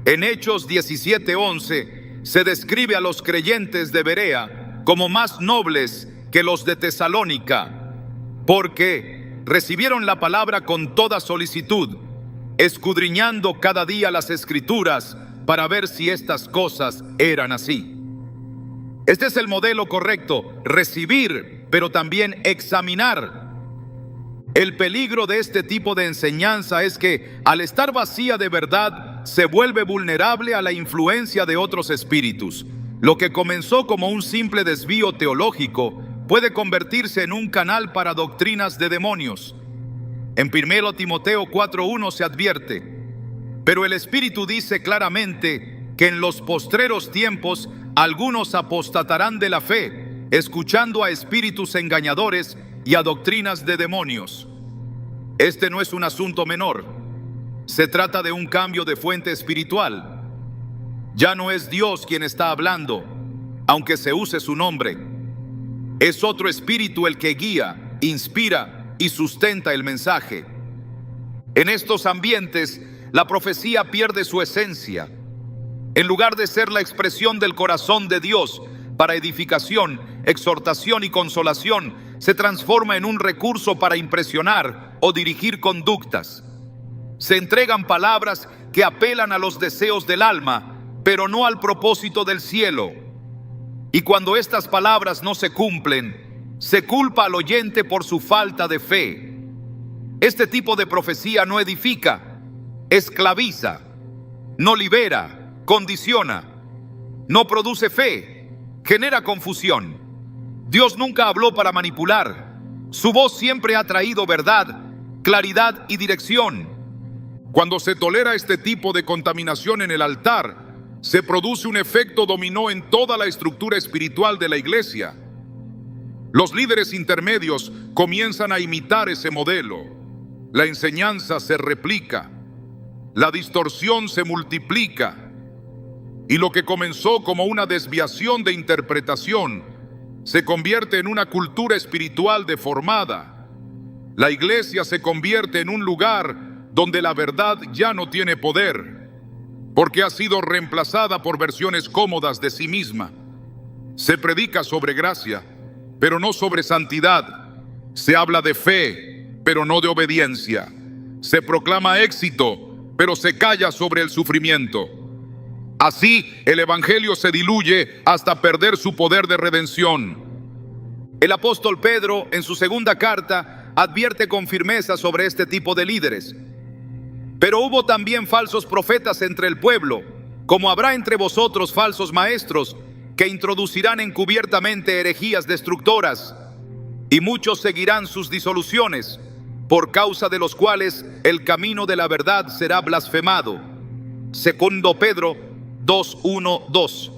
En Hechos 17:11 se describe a los creyentes de Berea como más nobles que los de Tesalónica, porque recibieron la palabra con toda solicitud, escudriñando cada día las Escrituras para ver si estas cosas eran así. Este es el modelo correcto: recibir, pero también examinar. El peligro de este tipo de enseñanza es que, al estar vacía de verdad, se vuelve vulnerable a la influencia de otros espíritus. Lo que comenzó como un simple desvío teológico puede convertirse en un canal para doctrinas de demonios. En 1 Timoteo 4:1 se advierte: pero el Espíritu dice claramente que en los postreros tiempos algunos apostatarán de la fe, escuchando a espíritus engañadores y a doctrinas de demonios. Este no es un asunto menor. Se trata de un cambio de fuente espiritual. Ya no es Dios quien está hablando, aunque se use su nombre. Es otro espíritu el que guía, inspira y sustenta el mensaje. En estos ambientes, la profecía pierde su esencia. En lugar de ser la expresión del corazón de Dios para edificación, exhortación y consolación, se transforma en un recurso para impresionar o dirigir conductas. Se entregan palabras que apelan a los deseos del alma, pero no al propósito del cielo. Y cuando estas palabras no se cumplen, se culpa al oyente por su falta de fe. Este tipo de profecía no edifica, esclaviza, no libera, condiciona, no produce fe, genera confusión. Dios nunca habló para manipular. Su voz siempre ha traído verdad, claridad y dirección. Cuando se tolera este tipo de contaminación en el altar, se produce un efecto dominó en toda la estructura espiritual de la iglesia. Los líderes intermedios comienzan a imitar ese modelo. La enseñanza se replica, la distorsión se multiplica, y lo que comenzó como una desviación de interpretación se convierte en una cultura espiritual deformada. La iglesia se convierte en un lugar donde la verdad ya no tiene poder, porque ha sido reemplazada por versiones cómodas de sí misma. Se predica sobre gracia, pero no sobre santidad. Se habla de fe, pero no de obediencia. Se proclama éxito, pero se calla sobre el sufrimiento. Así, el evangelio se diluye hasta perder su poder de redención. El apóstol Pedro, en su segunda carta, advierte con firmeza sobre este tipo de líderes. Pero hubo también falsos profetas entre el pueblo, como habrá entre vosotros falsos maestros, que introducirán encubiertamente herejías destructoras, y muchos seguirán sus disoluciones, por causa de los cuales el camino de la verdad será blasfemado. Segundo Pedro 2:1-2.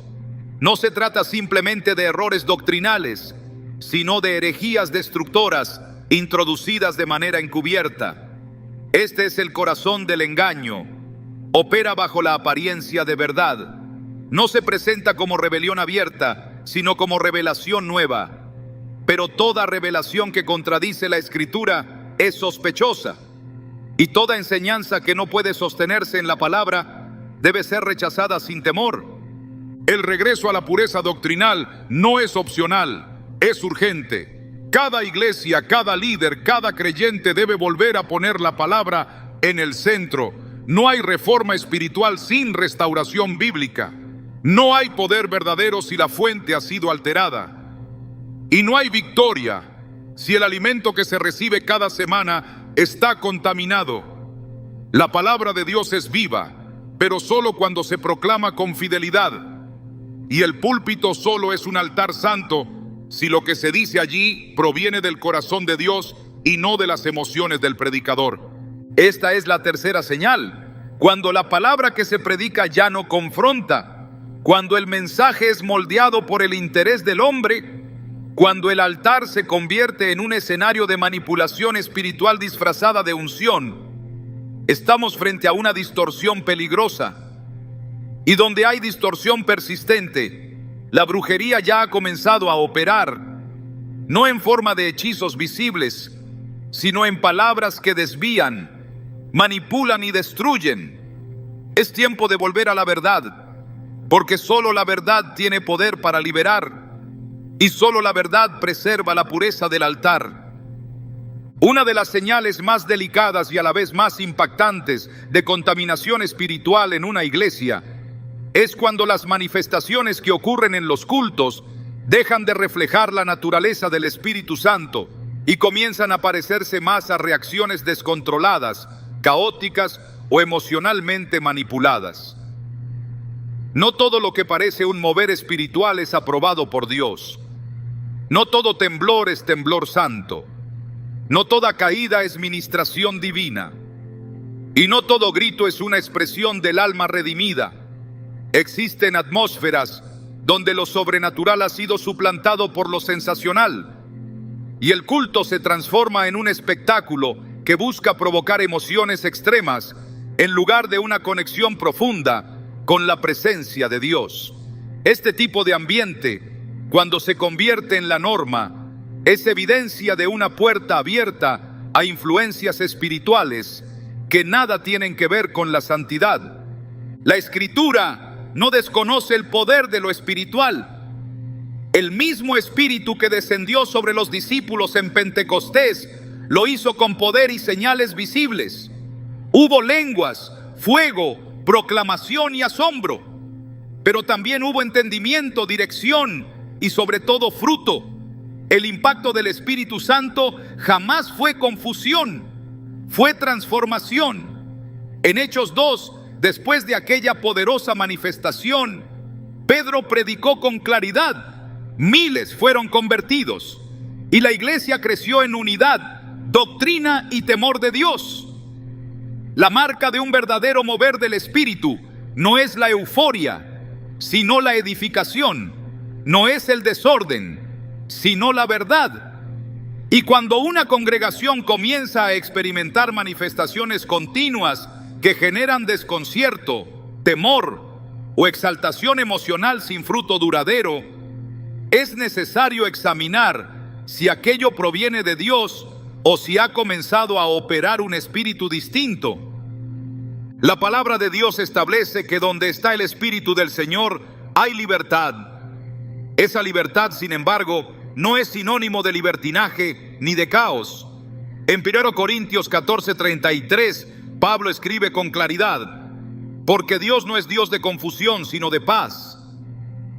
No se trata simplemente de errores doctrinales, sino de herejías destructoras introducidas de manera encubierta. Este es el corazón del engaño. Opera bajo la apariencia de verdad. No se presenta como rebelión abierta, sino como revelación nueva. Pero toda revelación que contradice la Escritura es sospechosa, y toda enseñanza que no puede sostenerse en la palabra debe ser rechazada sin temor. El regreso a la pureza doctrinal no es opcional, es urgente. Cada iglesia, cada líder, cada creyente debe volver a poner la palabra en el centro. No hay reforma espiritual sin restauración bíblica. No hay poder verdadero si la fuente ha sido alterada. Y no hay victoria si el alimento que se recibe cada semana está contaminado. La palabra de Dios es viva, pero solo cuando se proclama con fidelidad. Y el púlpito solo es un altar santo si lo que se dice allí proviene del corazón de Dios y no de las emociones del predicador. Esta es la tercera señal: cuando la palabra que se predica ya no confronta, cuando el mensaje es moldeado por el interés del hombre, cuando el altar se convierte en un escenario de manipulación espiritual disfrazada de unción, estamos frente a una distorsión peligrosa. Y donde hay distorsión persistente, la brujería ya ha comenzado a operar, no en forma de hechizos visibles, sino en palabras que desvían, manipulan y destruyen. Es tiempo de volver a la verdad, porque solo la verdad tiene poder para liberar, y solo la verdad preserva la pureza del altar. Una de las señales más delicadas y a la vez más impactantes de contaminación espiritual en una iglesia es cuando las manifestaciones que ocurren en los cultos dejan de reflejar la naturaleza del Espíritu Santo y comienzan a parecerse más a reacciones descontroladas, caóticas o emocionalmente manipuladas. No todo lo que parece un mover espiritual es aprobado por Dios. No todo temblor es temblor santo. No toda caída es ministración divina. Y no todo grito es una expresión del alma redimida. Existen atmósferas donde lo sobrenatural ha sido suplantado por lo sensacional, y el culto se transforma en un espectáculo que busca provocar emociones extremas en lugar de una conexión profunda con la presencia de Dios. Este tipo de ambiente, cuando se convierte en la norma, es evidencia de una puerta abierta a influencias espirituales que nada tienen que ver con la santidad. La Escritura no desconoce el poder de lo espiritual. El mismo Espíritu que descendió sobre los discípulos en Pentecostés lo hizo con poder y señales visibles. Hubo lenguas, fuego, proclamación y asombro, pero también hubo entendimiento, dirección y sobre todo fruto. El impacto del Espíritu Santo jamás fue confusión, fue transformación. En Hechos 2, después de aquella poderosa manifestación, Pedro predicó con claridad, miles fueron convertidos y la iglesia creció en unidad, doctrina y temor de Dios. La marca de un verdadero mover del Espíritu no es la euforia, sino la edificación, no es el desorden, sino la verdad. Y cuando una congregación comienza a experimentar manifestaciones continuas que generan desconcierto, temor o exaltación emocional sin fruto duradero, es necesario examinar si aquello proviene de Dios o si ha comenzado a operar un espíritu distinto. La palabra de Dios establece que donde está el Espíritu del Señor hay libertad. Esa libertad, sin embargo, no es sinónimo de libertinaje ni de caos. En 1 Corintios 14:33, Pablo escribe con claridad: porque Dios no es Dios de confusión, sino de paz.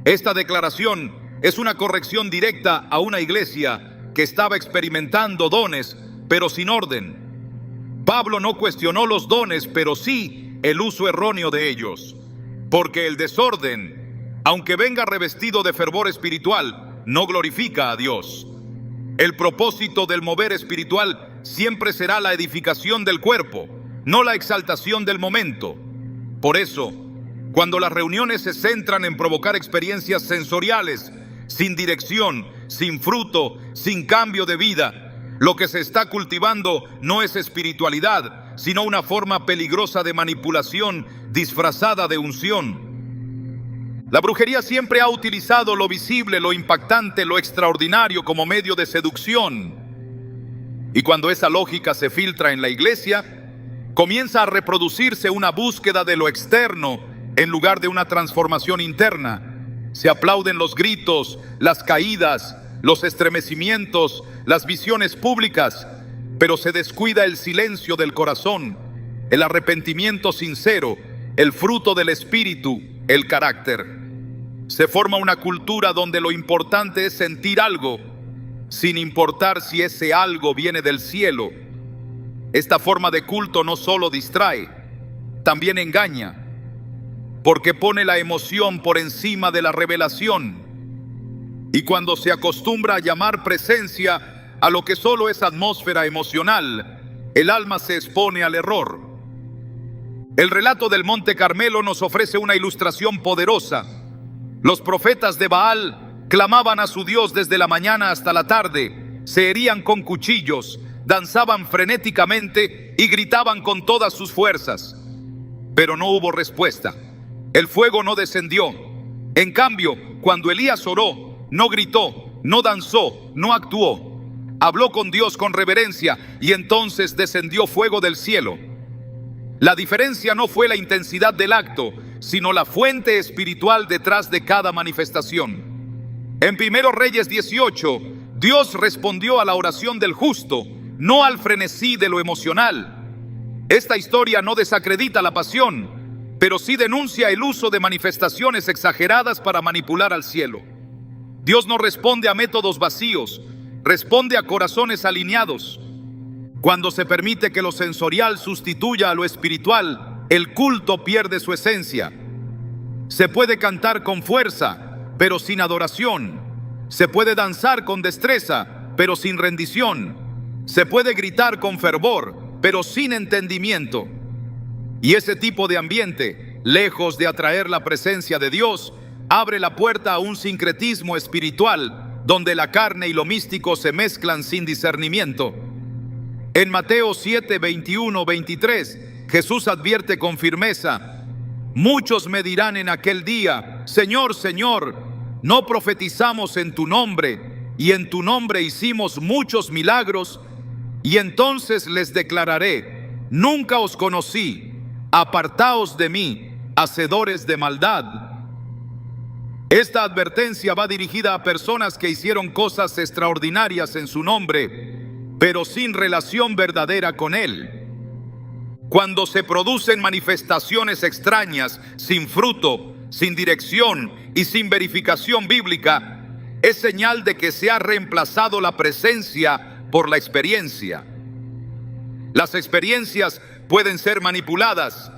Esta declaración es una corrección directa a una iglesia que estaba experimentando dones, pero sin orden. Pablo no cuestionó los dones, pero sí el uso erróneo de ellos. Porque el desorden, aunque venga revestido de fervor espiritual, no glorifica a Dios. El propósito del mover espiritual siempre será la edificación del cuerpo, no la exaltación del momento. Por eso, cuando las reuniones se centran en provocar experiencias sensoriales, sin dirección, sin fruto, sin cambio de vida, lo que se está cultivando no es espiritualidad, sino una forma peligrosa de manipulación disfrazada de unción. La brujería siempre ha utilizado lo visible, lo impactante, lo extraordinario como medio de seducción. Y cuando esa lógica se filtra en la iglesia, comienza a reproducirse una búsqueda de lo externo en lugar de una transformación interna. Se aplauden los gritos, las caídas, los estremecimientos, las visiones públicas, pero se descuida el silencio del corazón, el arrepentimiento sincero, el fruto del Espíritu, el carácter. Se forma una cultura donde lo importante es sentir algo, sin importar si ese algo viene del cielo. Esta forma de culto no solo distrae, también engaña, porque pone la emoción por encima de la revelación. Y cuando se acostumbra a llamar presencia a lo que solo es atmósfera emocional, el alma se expone al error. El relato del Monte Carmelo nos ofrece una ilustración poderosa. Los profetas de Baal clamaban a su Dios desde la mañana hasta la tarde, se herían con cuchillos, danzaban frenéticamente y gritaban con todas sus fuerzas. Pero no hubo respuesta. El fuego no descendió. En cambio, cuando Elías oró, no gritó, no danzó, no actuó. Habló con Dios con reverencia y entonces descendió fuego del cielo. La diferencia no fue la intensidad del acto, sino la fuente espiritual detrás de cada manifestación. En 1 Reyes 18, Dios respondió a la oración del justo, no al frenesí de lo emocional. Esta historia no desacredita la pasión, pero sí denuncia el uso de manifestaciones exageradas para manipular al cielo. Dios no responde a métodos vacíos, responde a corazones alineados. Cuando se permite que lo sensorial sustituya a lo espiritual, el culto pierde su esencia. Se puede cantar con fuerza, pero sin adoración. Se puede danzar con destreza, pero sin rendición. Se puede gritar con fervor, pero sin entendimiento. Y ese tipo de ambiente, lejos de atraer la presencia de Dios, abre la puerta a un sincretismo espiritual, donde la carne y lo místico se mezclan sin discernimiento. En Mateo 7, 21, 23, Jesús advierte con firmeza: muchos me dirán en aquel día, Señor, Señor, ¿no profetizamos en tu nombre, y en tu nombre hicimos muchos milagros? Y entonces les declararé: nunca os conocí, apartaos de mí, hacedores de maldad. Esta advertencia va dirigida a personas que hicieron cosas extraordinarias en su nombre, pero sin relación verdadera con Él. Cuando se producen manifestaciones extrañas, sin fruto, sin dirección y sin verificación bíblica, es señal de que se ha reemplazado la presencia por la experiencia. Las experiencias pueden ser manipuladas,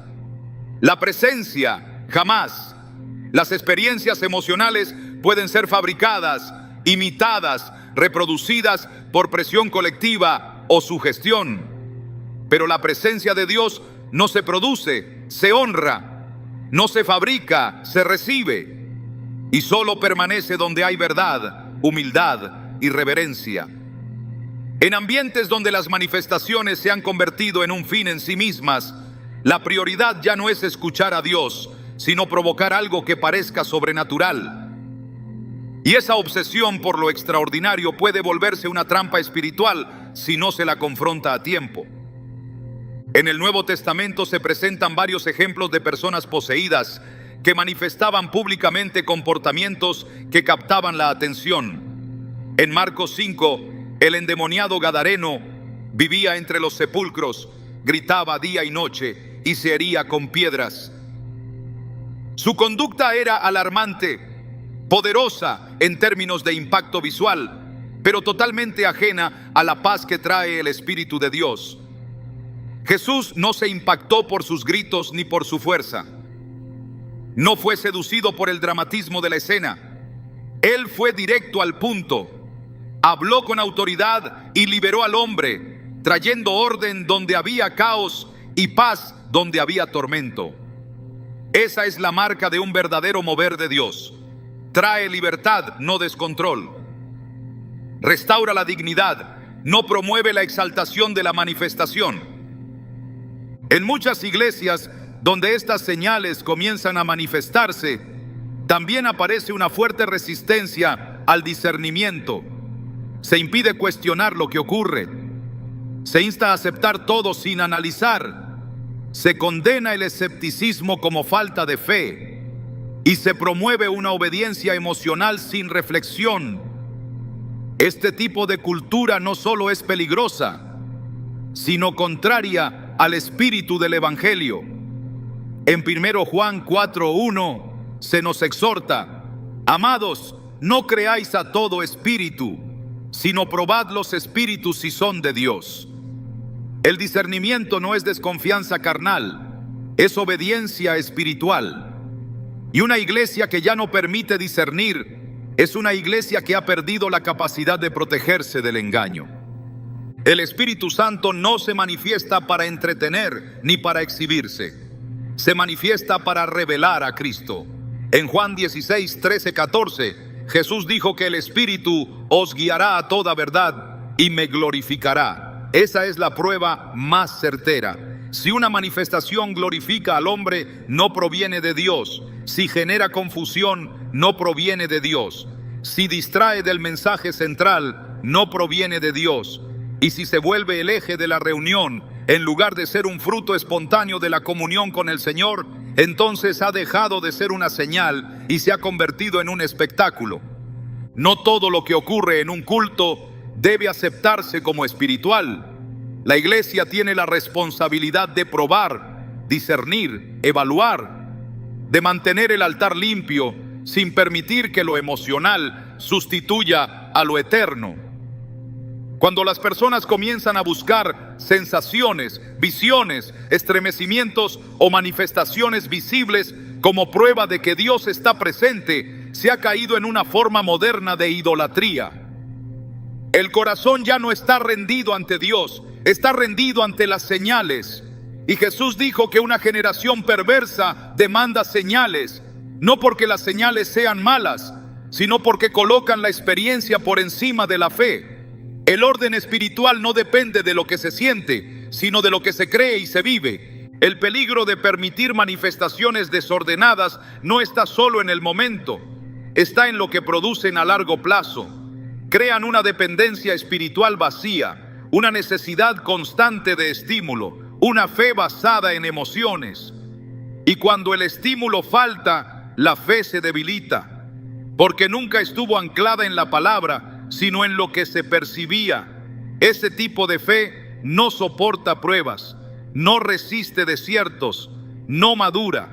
la presencia jamás. Las experiencias emocionales pueden ser fabricadas, imitadas, reproducidas por presión colectiva o sugestión. Pero la presencia de Dios no se produce, se honra, no se fabrica, se recibe, y solo permanece donde hay verdad, humildad y reverencia. En ambientes donde las manifestaciones se han convertido en un fin en sí mismas, la prioridad ya no es escuchar a Dios, sino provocar algo que parezca sobrenatural. Y esa obsesión por lo extraordinario puede volverse una trampa espiritual si no se la confronta a tiempo. En el Nuevo Testamento se presentan varios ejemplos de personas poseídas que manifestaban públicamente comportamientos que captaban la atención. En Marcos 5, el endemoniado gadareno vivía entre los sepulcros, gritaba día y noche y se hería con piedras. Su conducta era alarmante, poderosa en términos de impacto visual, pero totalmente ajena a la paz que trae el Espíritu de Dios. Jesús no se impactó por sus gritos ni por su fuerza. No fue seducido por el dramatismo de la escena. Él fue directo al punto. Habló con autoridad y liberó al hombre, trayendo orden donde había caos y paz donde había tormento. Esa es la marca de un verdadero mover de Dios. Trae libertad, no descontrol. Restaura la dignidad, no promueve la exaltación de la manifestación. En muchas iglesias donde estas señales comienzan a manifestarse, también aparece una fuerte resistencia al discernimiento. Se impide cuestionar lo que ocurre. Se insta a aceptar todo sin analizar. Se condena el escepticismo como falta de fe y se promueve una obediencia emocional sin reflexión. Este tipo de cultura no solo es peligrosa, sino contraria al espíritu del Evangelio. En 1 Juan 4:1 se nos exhorta: amados, no creáis a todo espíritu, sino probad los espíritus si son de Dios. El discernimiento no es desconfianza carnal, es obediencia espiritual. Y una iglesia que ya no permite discernir es una iglesia que ha perdido la capacidad de protegerse del engaño. El Espíritu Santo no se manifiesta para entretener ni para exhibirse. Se manifiesta para revelar a Cristo. En Juan 16, 13, 14, Jesús dijo que el Espíritu os guiará a toda verdad y me glorificará. Esa es la prueba más certera. Si una manifestación glorifica al hombre, no proviene de Dios. Si genera confusión, no proviene de Dios. Si distrae del mensaje central, no proviene de Dios. Y si se vuelve el eje de la reunión, en lugar de ser un fruto espontáneo de la comunión con el Señor, entonces ha dejado de ser una señal y se ha convertido en un espectáculo. No todo lo que ocurre en un culto debe aceptarse como espiritual. La iglesia tiene la responsabilidad de probar, discernir, evaluar, de mantener el altar limpio sin permitir que lo emocional sustituya a lo eterno. Cuando las personas comienzan a buscar sensaciones, visiones, estremecimientos o manifestaciones visibles como prueba de que Dios está presente, se ha caído en una forma moderna de idolatría. El corazón ya no está rendido ante Dios, está rendido ante las señales. Y Jesús dijo que una generación perversa demanda señales, no porque las señales sean malas, sino porque colocan la experiencia por encima de la fe. El orden espiritual no depende de lo que se siente, sino de lo que se cree y se vive. El peligro de permitir manifestaciones desordenadas no está solo en el momento, está en lo que producen a largo plazo. Crean una dependencia espiritual vacía, una necesidad constante de estímulo, una fe basada en emociones. Y cuando el estímulo falta, la fe se debilita, porque nunca estuvo anclada en la palabra, sino en lo que se percibía. Ese tipo de fe no soporta pruebas, no resiste desiertos, no madura.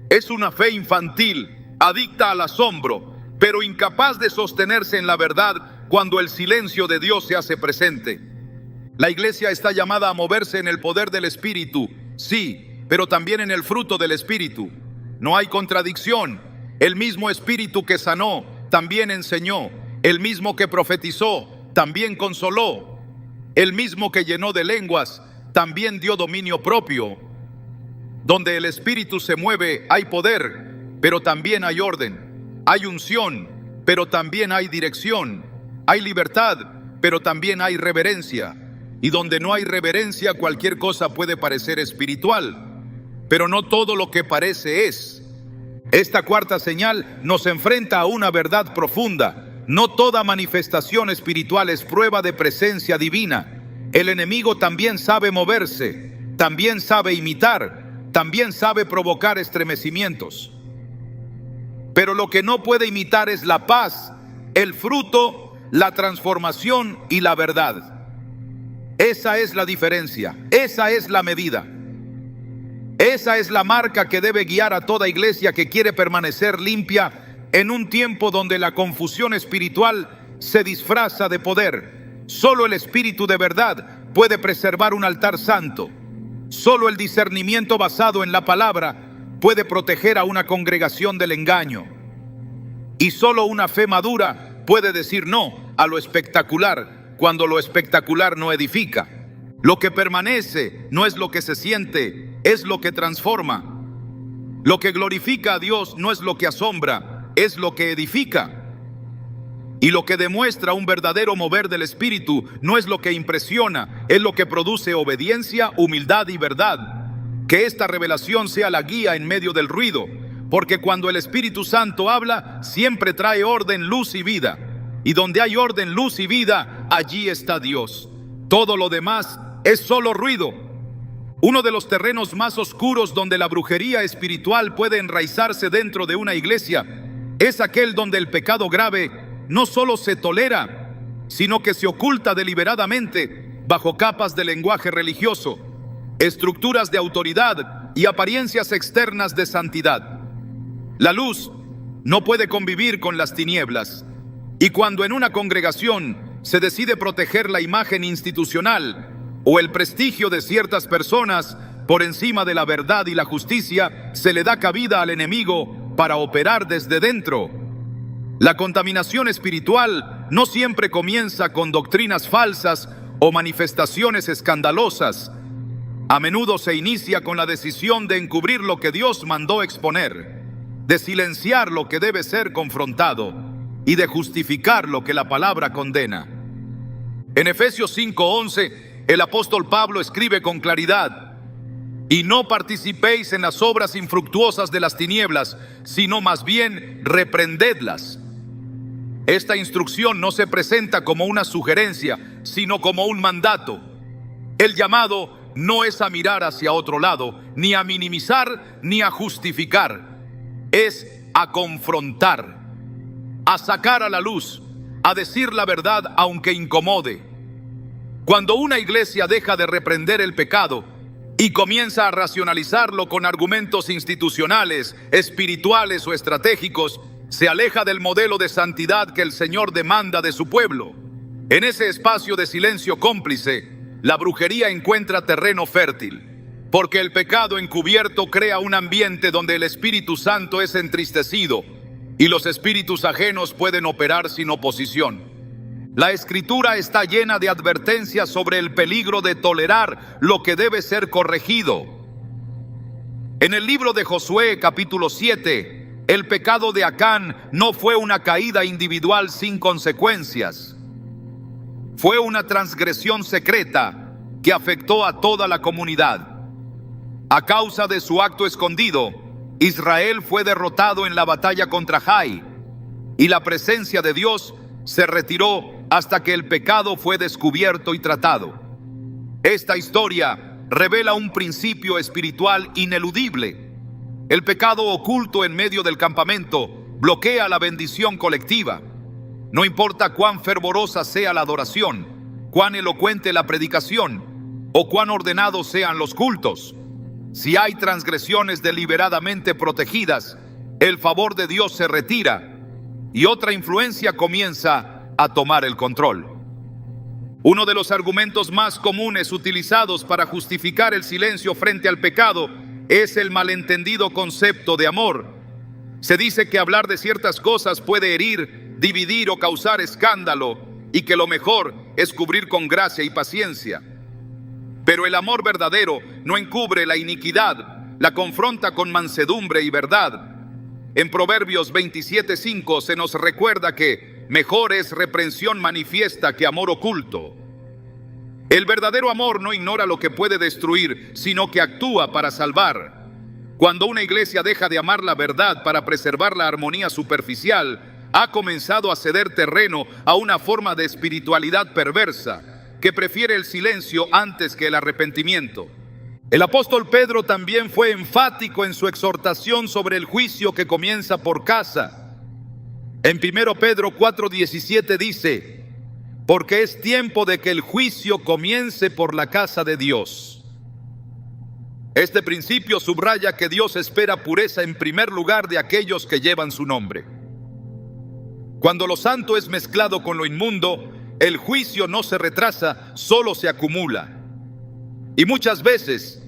Es una fe infantil, adicta al asombro, pero incapaz de sostenerse en la verdad cuando el silencio de Dios se hace presente. La iglesia está llamada a moverse en el poder del Espíritu, sí, pero también en el fruto del Espíritu. No hay contradicción. El mismo Espíritu que sanó, también enseñó. El mismo que profetizó, también consoló. El mismo que llenó de lenguas, también dio dominio propio. Donde el Espíritu se mueve, hay poder, pero también hay orden. Hay unción, pero también hay dirección. Hay libertad, pero también hay reverencia. Y donde no hay reverencia, cualquier cosa puede parecer espiritual, pero no todo lo que parece es. Esta cuarta señal nos enfrenta a una verdad profunda. No toda manifestación espiritual es prueba de presencia divina. El enemigo también sabe moverse, también sabe imitar, también sabe provocar estremecimientos. Pero lo que no puede imitar es la paz, el fruto, la transformación y la verdad. Esa es la diferencia, esa es la medida. Esa es la marca que debe guiar a toda iglesia que quiere permanecer limpia en un tiempo donde la confusión espiritual se disfraza de poder. Solo el Espíritu de verdad puede preservar un altar santo. Solo el discernimiento basado en la palabra puede proteger a una congregación del engaño. Y solo una fe madura puede decir no a lo espectacular cuando lo espectacular no edifica. Lo que permanece no es lo que se siente, es lo que transforma. Lo que glorifica a Dios no es lo que asombra, es lo que edifica. Y lo que demuestra un verdadero mover del Espíritu no es lo que impresiona, es lo que produce obediencia, humildad y verdad. Que esta revelación sea la guía en medio del ruido, porque cuando el Espíritu Santo habla, siempre trae orden, luz y vida. Y donde hay orden, luz y vida, allí está Dios. Todo lo demás es solo ruido. Uno de los terrenos más oscuros donde la brujería espiritual puede enraizarse dentro de una iglesia es aquel donde el pecado grave no solo se tolera, sino que se oculta deliberadamente bajo capas de lenguaje religioso, estructuras de autoridad y apariencias externas de santidad. La luz no puede convivir con las tinieblas, y cuando en una congregación se decide proteger la imagen institucional o el prestigio de ciertas personas por encima de la verdad y la justicia, se le da cabida al enemigo para operar desde dentro. La contaminación espiritual no siempre comienza con doctrinas falsas o manifestaciones escandalosas. A menudo se inicia con la decisión de encubrir lo que Dios mandó exponer, de silenciar lo que debe ser confrontado y de justificar lo que la palabra condena. En Efesios 5:11, el apóstol Pablo escribe con claridad: y no participéis en las obras infructuosas de las tinieblas, sino más bien reprendedlas. Esta instrucción no se presenta como una sugerencia, sino como un mandato. El llamado no es a mirar hacia otro lado, ni a minimizar, ni a justificar. Es a confrontar, a sacar a la luz, a decir la verdad aunque incomode. Cuando una iglesia deja de reprender el pecado y comienza a racionalizarlo con argumentos institucionales, espirituales o estratégicos, se aleja del modelo de santidad que el Señor demanda de su pueblo. En ese espacio de silencio cómplice, la brujería encuentra terreno fértil, porque el pecado encubierto crea un ambiente donde el Espíritu Santo es entristecido y los espíritus ajenos pueden operar sin oposición. La Escritura está llena de advertencias sobre el peligro de tolerar lo que debe ser corregido. En el libro de Josué, capítulo 7, el pecado de Acán no fue una caída individual sin consecuencias. Fue una transgresión secreta que afectó a toda la comunidad. A causa de su acto escondido, Israel fue derrotado en la batalla contra Jai, y la presencia de Dios se retiró hasta que el pecado fue descubierto y tratado. Esta historia revela un principio espiritual ineludible. El pecado oculto en medio del campamento bloquea la bendición colectiva. No importa cuán fervorosa sea la adoración, cuán elocuente la predicación o cuán ordenados sean los cultos. Si hay transgresiones deliberadamente protegidas, el favor de Dios se retira y otra influencia comienza a tomar el control. Uno de los argumentos más comunes utilizados para justificar el silencio frente al pecado es el malentendido concepto de amor. Se dice que hablar de ciertas cosas puede herir, dividir o causar escándalo, y que lo mejor es cubrir con gracia y paciencia. Pero el amor verdadero no encubre la iniquidad, la confronta con mansedumbre y verdad. En Proverbios 27:5 se nos recuerda que mejor es reprensión manifiesta que amor oculto. El verdadero amor no ignora lo que puede destruir, sino que actúa para salvar. Cuando una iglesia deja de amar la verdad para preservar la armonía superficial, ha comenzado a ceder terreno a una forma de espiritualidad perversa que prefiere el silencio antes que el arrepentimiento. El apóstol Pedro también fue enfático en su exhortación sobre el juicio que comienza por casa. En 1 Pedro 4:17 dice: porque es tiempo de que el juicio comience por la casa de Dios. Este principio subraya que Dios espera pureza en primer lugar de aquellos que llevan su nombre. Cuando lo santo es mezclado con lo inmundo, el juicio no se retrasa, solo se acumula. Y muchas veces,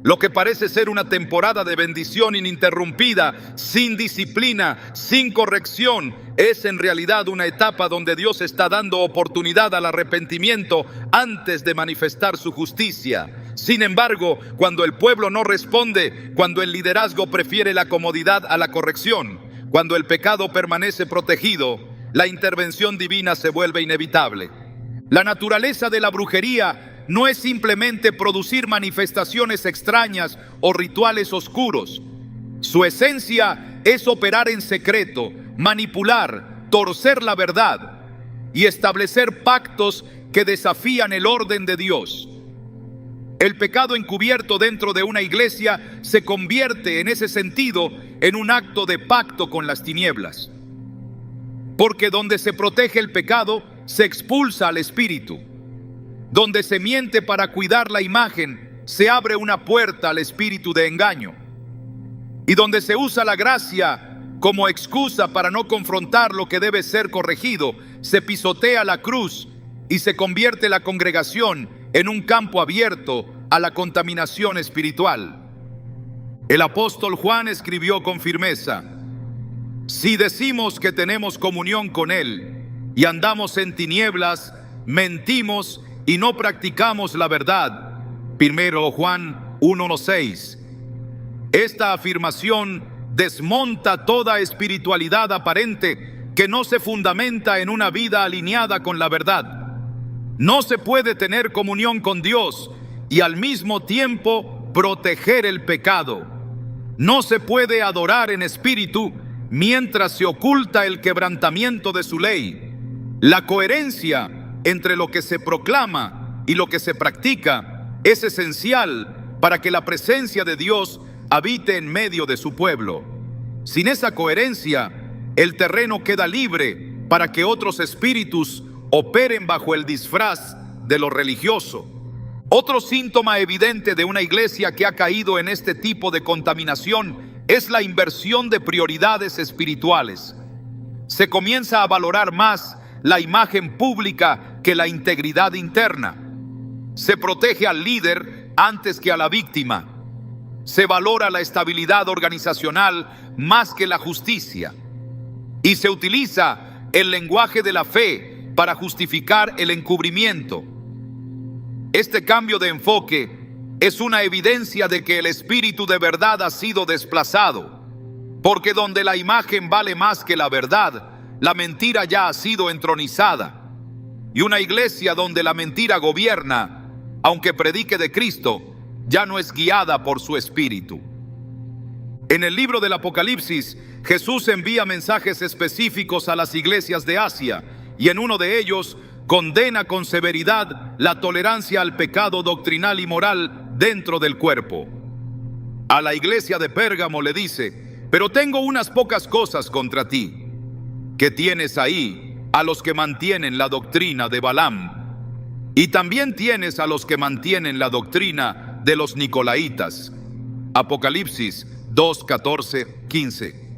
lo que parece ser una temporada de bendición ininterrumpida, sin disciplina, sin corrección, es en realidad una etapa donde Dios está dando oportunidad al arrepentimiento antes de manifestar su justicia. Sin embargo, cuando el pueblo no responde, cuando el liderazgo prefiere la comodidad a la corrección, cuando el pecado permanece protegido, la intervención divina se vuelve inevitable. La naturaleza de la brujería no es simplemente producir manifestaciones extrañas o rituales oscuros. Su esencia es operar en secreto, manipular, torcer la verdad y establecer pactos que desafían el orden de Dios. El pecado encubierto dentro de una iglesia se convierte en ese sentido en un acto de pacto con las tinieblas. Porque donde se protege el pecado, se expulsa al espíritu. Donde se miente para cuidar la imagen, se abre una puerta al espíritu de engaño. Y donde se usa la gracia como excusa para no confrontar lo que debe ser corregido, se pisotea la cruz y se convierte la congregación en un campo abierto a la contaminación espiritual. El apóstol Juan escribió con firmeza: si decimos que tenemos comunión con Él y andamos en tinieblas, mentimos y no practicamos la verdad. 1 Juan 1:6. Esta afirmación desmonta toda espiritualidad aparente que no se fundamenta en una vida alineada con la verdad. No se puede tener comunión con Dios y al mismo tiempo proteger el pecado. No se puede adorar en espíritu mientras se oculta el quebrantamiento de su ley. La coherencia entre lo que se proclama y lo que se practica es esencial para que la presencia de Dios habite en medio de su pueblo. Sin esa coherencia, el terreno queda libre para que otros espíritus operen bajo el disfraz de lo religioso. Otro síntoma evidente de una iglesia que ha caído en este tipo de contaminación es la inversión de prioridades espirituales. Se comienza a valorar más la imagen pública que la integridad interna. Se protege al líder antes que a la víctima. Se valora la estabilidad organizacional más que la justicia. Y se utiliza el lenguaje de la fe para justificar el encubrimiento. Este cambio de enfoque es una evidencia de que el espíritu de verdad ha sido desplazado, porque donde la imagen vale más que la verdad, la mentira ya ha sido entronizada. Y una iglesia donde la mentira gobierna, aunque predique de Cristo, ya no es guiada por su espíritu. En el libro del Apocalipsis, Jesús envía mensajes específicos a las iglesias de Asia, y en uno de ellos condena con severidad la tolerancia al pecado doctrinal y moral dentro del cuerpo. A la iglesia de Pérgamo le dice: pero tengo unas pocas cosas contra ti, que tienes ahí a los que mantienen la doctrina de Balaam, y también tienes a los que mantienen la doctrina de los Nicolaitas. Apocalipsis 2, 14, 15.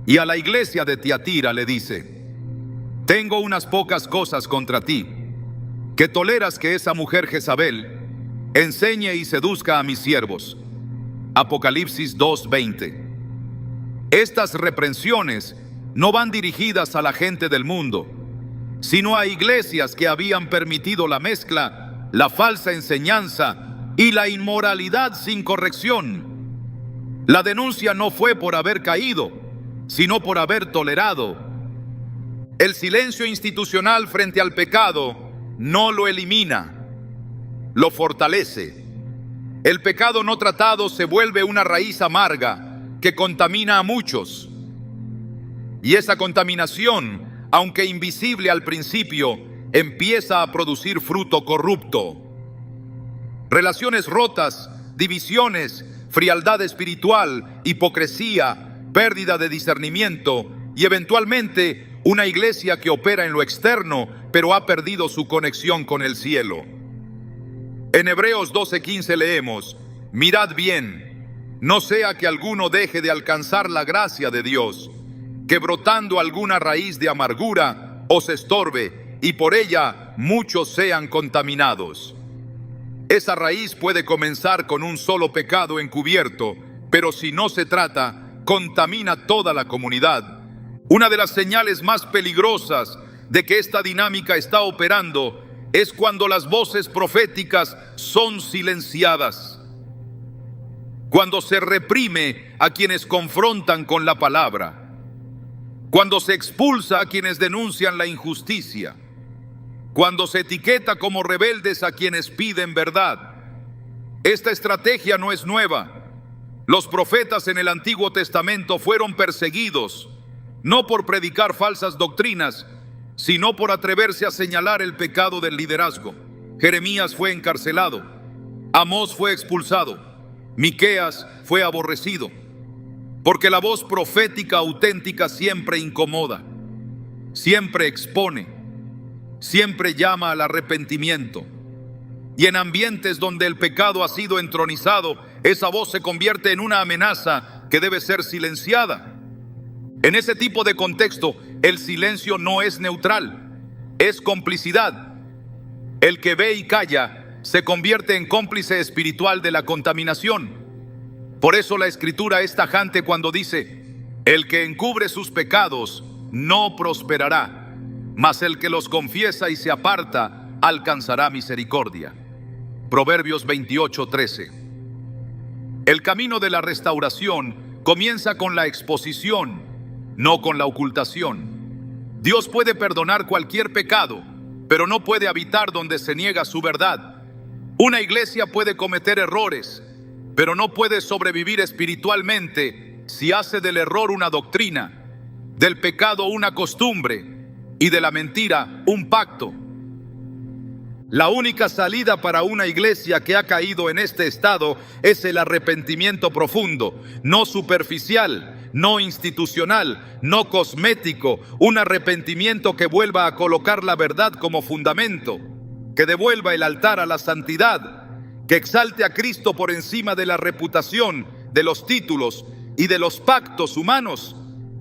Y a la iglesia de Tiatira le dice: tengo unas pocas cosas contra ti, que toleras que esa mujer Jezabel enseñe y seduzca a mis siervos. Apocalipsis 2:20. Estas reprensiones no van dirigidas a la gente del mundo, sino a iglesias que habían permitido la mezcla, la falsa enseñanza y la inmoralidad sin corrección. La denuncia no fue por haber caído, sino por haber tolerado. El silencio institucional frente al pecado no lo elimina, lo fortalece. El pecado no tratado se vuelve una raíz amarga que contamina a muchos. Y esa contaminación, aunque invisible al principio, empieza a producir fruto corrupto. Relaciones rotas, divisiones, frialdad espiritual, hipocresía, pérdida de discernimiento y eventualmente una iglesia que opera en lo externo, pero ha perdido su conexión con el cielo. En Hebreos 12:15 leemos: mirad bien, no sea que alguno deje de alcanzar la gracia de Dios, que brotando alguna raíz de amargura os estorbe, y por ella muchos sean contaminados. Esa raíz puede comenzar con un solo pecado encubierto, pero si no se trata, contamina toda la comunidad. Una de las señales más peligrosas de que esta dinámica está operando es cuando las voces proféticas son silenciadas, cuando se reprime a quienes confrontan con la palabra, cuando se expulsa a quienes denuncian la injusticia, cuando se etiqueta como rebeldes a quienes piden verdad. Esta estrategia no es nueva. Los profetas en el Antiguo Testamento fueron perseguidos, no por predicar falsas doctrinas, sino por atreverse a señalar el pecado del liderazgo. Jeremías fue encarcelado, Amós fue expulsado, Miqueas fue aborrecido, porque la voz profética auténtica siempre incomoda, siempre expone, siempre llama al arrepentimiento. Y en ambientes donde el pecado ha sido entronizado, esa voz se convierte en una amenaza que debe ser silenciada. En ese tipo de contexto, el silencio no es neutral, es complicidad. El que ve y calla se convierte en cómplice espiritual de la contaminación. Por eso la Escritura es tajante cuando dice: el que encubre sus pecados no prosperará, mas el que los confiesa y se aparta alcanzará misericordia. Proverbios 28:13. El camino de la restauración comienza con la exposición, no con la ocultación. Dios puede perdonar cualquier pecado, pero no puede habitar donde se niega su verdad. Una iglesia puede cometer errores, pero no puede sobrevivir espiritualmente si hace del error una doctrina, del pecado una costumbre y de la mentira un pacto. La única salida para una iglesia que ha caído en este estado es el arrepentimiento profundo, no superficial, no institucional, no cosmético, un arrepentimiento que vuelva a colocar la verdad como fundamento, que devuelva el altar a la santidad, que exalte a Cristo por encima de la reputación, de los títulos y de los pactos humanos,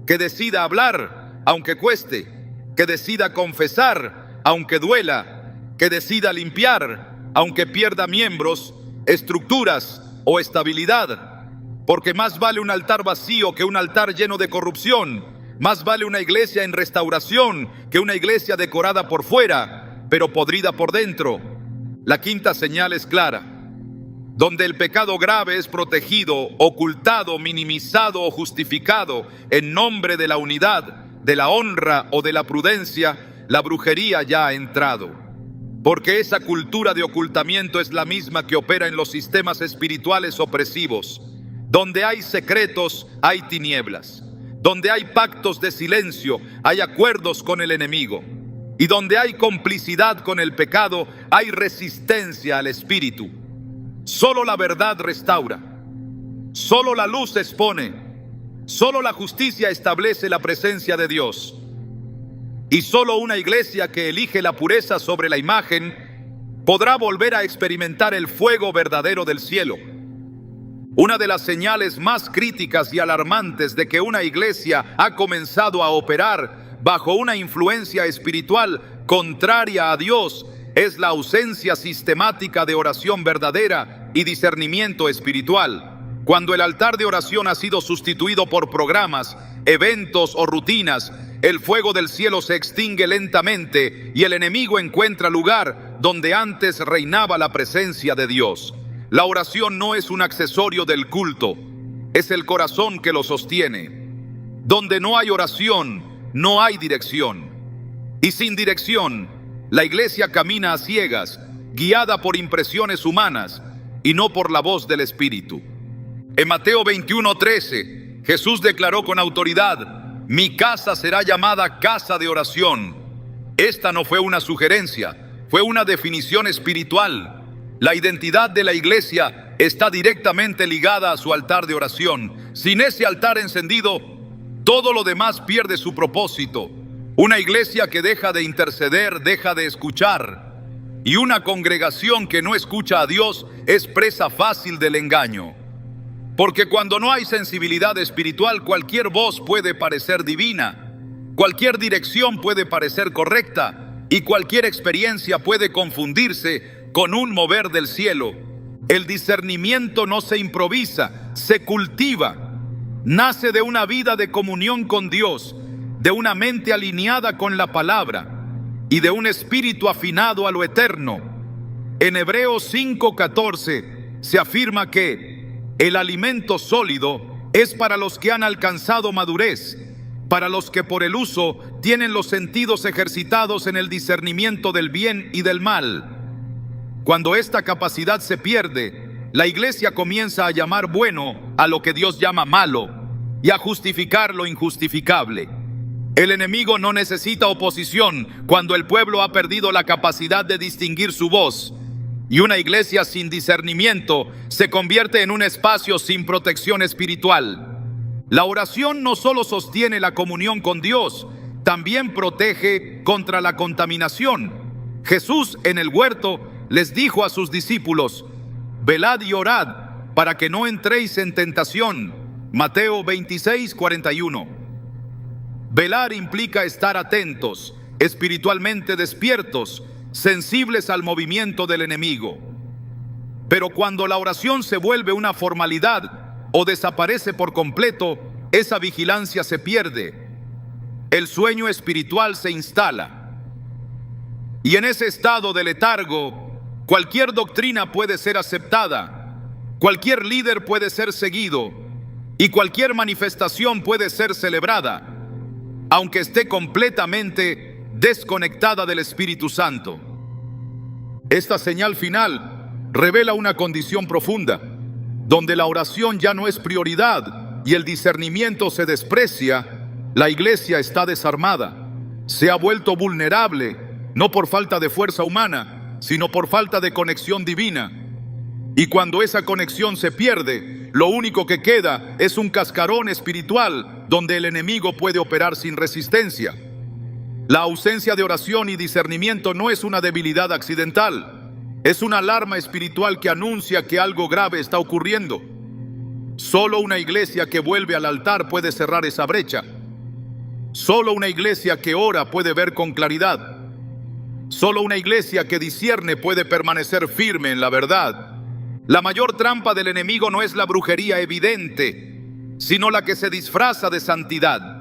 que decida hablar, aunque cueste, que decida confesar, aunque duela, que decida limpiar, aunque pierda miembros, estructuras o estabilidad, porque más vale un altar vacío que un altar lleno de corrupción, más vale una iglesia en restauración que una iglesia decorada por fuera, pero podrida por dentro. La quinta señal es clara: donde el pecado grave es protegido, ocultado, minimizado o justificado en nombre de la unidad, de la honra o de la prudencia, la brujería ya ha entrado. Porque esa cultura de ocultamiento es la misma que opera en los sistemas espirituales opresivos. Donde hay secretos, hay tinieblas. Donde hay pactos de silencio, hay acuerdos con el enemigo. Y donde hay complicidad con el pecado, hay resistencia al espíritu. Solo la verdad restaura. Solo la luz expone. Solo la justicia establece la presencia de Dios. Y solo una iglesia que elige la pureza sobre la imagen podrá volver a experimentar el fuego verdadero del cielo. Una de las señales más críticas y alarmantes de que una iglesia ha comenzado a operar bajo una influencia espiritual contraria a Dios es la ausencia sistemática de oración verdadera y discernimiento espiritual. Cuando el altar de oración ha sido sustituido por programas, eventos o rutinas, el fuego del cielo se extingue lentamente y el enemigo encuentra lugar donde antes reinaba la presencia de Dios. La oración no es un accesorio del culto, es el corazón que lo sostiene. Donde no hay oración, no hay dirección. Y sin dirección, la iglesia camina a ciegas, guiada por impresiones humanas y no por la voz del Espíritu. En Mateo 21:13, Jesús declaró con autoridad: mi casa será llamada casa de oración. Esta no fue una sugerencia, fue una definición espiritual. La identidad de la iglesia está directamente ligada a su altar de oración. Sin ese altar encendido, todo lo demás pierde su propósito. Una iglesia que deja de interceder, deja de escuchar. Y una congregación que no escucha a Dios es presa fácil del engaño. Porque cuando no hay sensibilidad espiritual, cualquier voz puede parecer divina, cualquier dirección puede parecer correcta y cualquier experiencia puede confundirse con un mover del cielo. El discernimiento no se improvisa, se cultiva. Nace de una vida de comunión con Dios, de una mente alineada con la palabra y de un espíritu afinado a lo eterno. En Hebreos 5:14 se afirma que el alimento sólido es para los que han alcanzado madurez, para los que por el uso tienen los sentidos ejercitados en el discernimiento del bien y del mal. Cuando esta capacidad se pierde, la iglesia comienza a llamar bueno a lo que Dios llama malo y a justificar lo injustificable. El enemigo no necesita oposición cuando el pueblo ha perdido la capacidad de distinguir su voz. Y una iglesia sin discernimiento se convierte en un espacio sin protección espiritual. La oración no solo sostiene la comunión con Dios, también protege contra la contaminación. Jesús en el huerto les dijo a sus discípulos: velad y orad para que no entréis en tentación. Mateo 26:41. Velar implica estar atentos, espiritualmente despiertos, sensibles al movimiento del enemigo. Pero cuando la oración se vuelve una formalidad o desaparece por completo, esa vigilancia se pierde. El sueño espiritual se instala. Y en ese estado de letargo, cualquier doctrina puede ser aceptada, cualquier líder puede ser seguido y cualquier manifestación puede ser celebrada, aunque esté completamente desconectada del Espíritu Santo. Esta señal final revela una condición profunda, donde la oración ya no es prioridad y el discernimiento se desprecia. La iglesia está desarmada, se ha vuelto vulnerable, no por falta de fuerza humana, sino por falta de conexión divina. Y cuando esa conexión se pierde, lo único que queda es un cascarón espiritual donde el enemigo puede operar sin resistencia. La ausencia de oración y discernimiento no es una debilidad accidental, es una alarma espiritual que anuncia que algo grave está ocurriendo. Solo una iglesia que vuelve al altar puede cerrar esa brecha. Solo una iglesia que ora puede ver con claridad. Solo una iglesia que discierne puede permanecer firme en la verdad. La mayor trampa del enemigo no es la brujería evidente, sino la que se disfraza de santidad.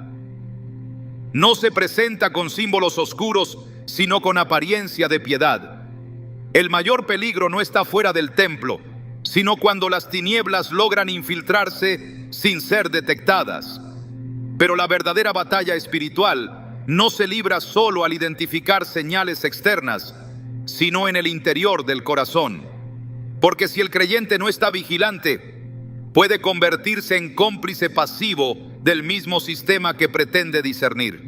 No se presenta con símbolos oscuros, sino con apariencia de piedad. El mayor peligro no está fuera del templo, sino cuando las tinieblas logran infiltrarse sin ser detectadas. Pero la verdadera batalla espiritual no se libra solo al identificar señales externas, sino en el interior del corazón. Porque si el creyente no está vigilante, puede convertirse en cómplice pasivo del mismo sistema que pretende discernir.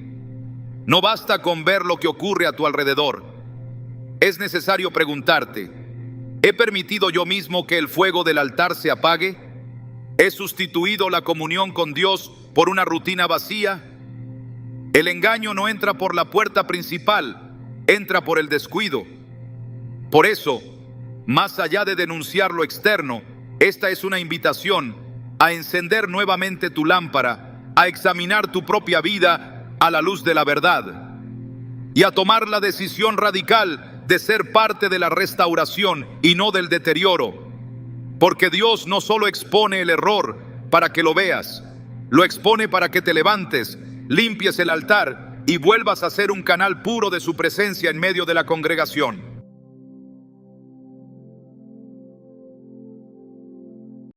No basta con ver lo que ocurre a tu alrededor. Es necesario preguntarte: ¿he permitido yo mismo que el fuego del altar se apague? ¿He sustituido la comunión con Dios por una rutina vacía? El engaño no entra por la puerta principal, entra por el descuido. Por eso, más allá de denunciar lo externo, esta es una invitación a encender nuevamente tu lámpara, a examinar tu propia vida a la luz de la verdad y a tomar la decisión radical de ser parte de la restauración y no del deterioro. Porque Dios no solo expone el error para que lo veas, lo expone para que te levantes, limpies el altar y vuelvas a ser un canal puro de su presencia en medio de la congregación.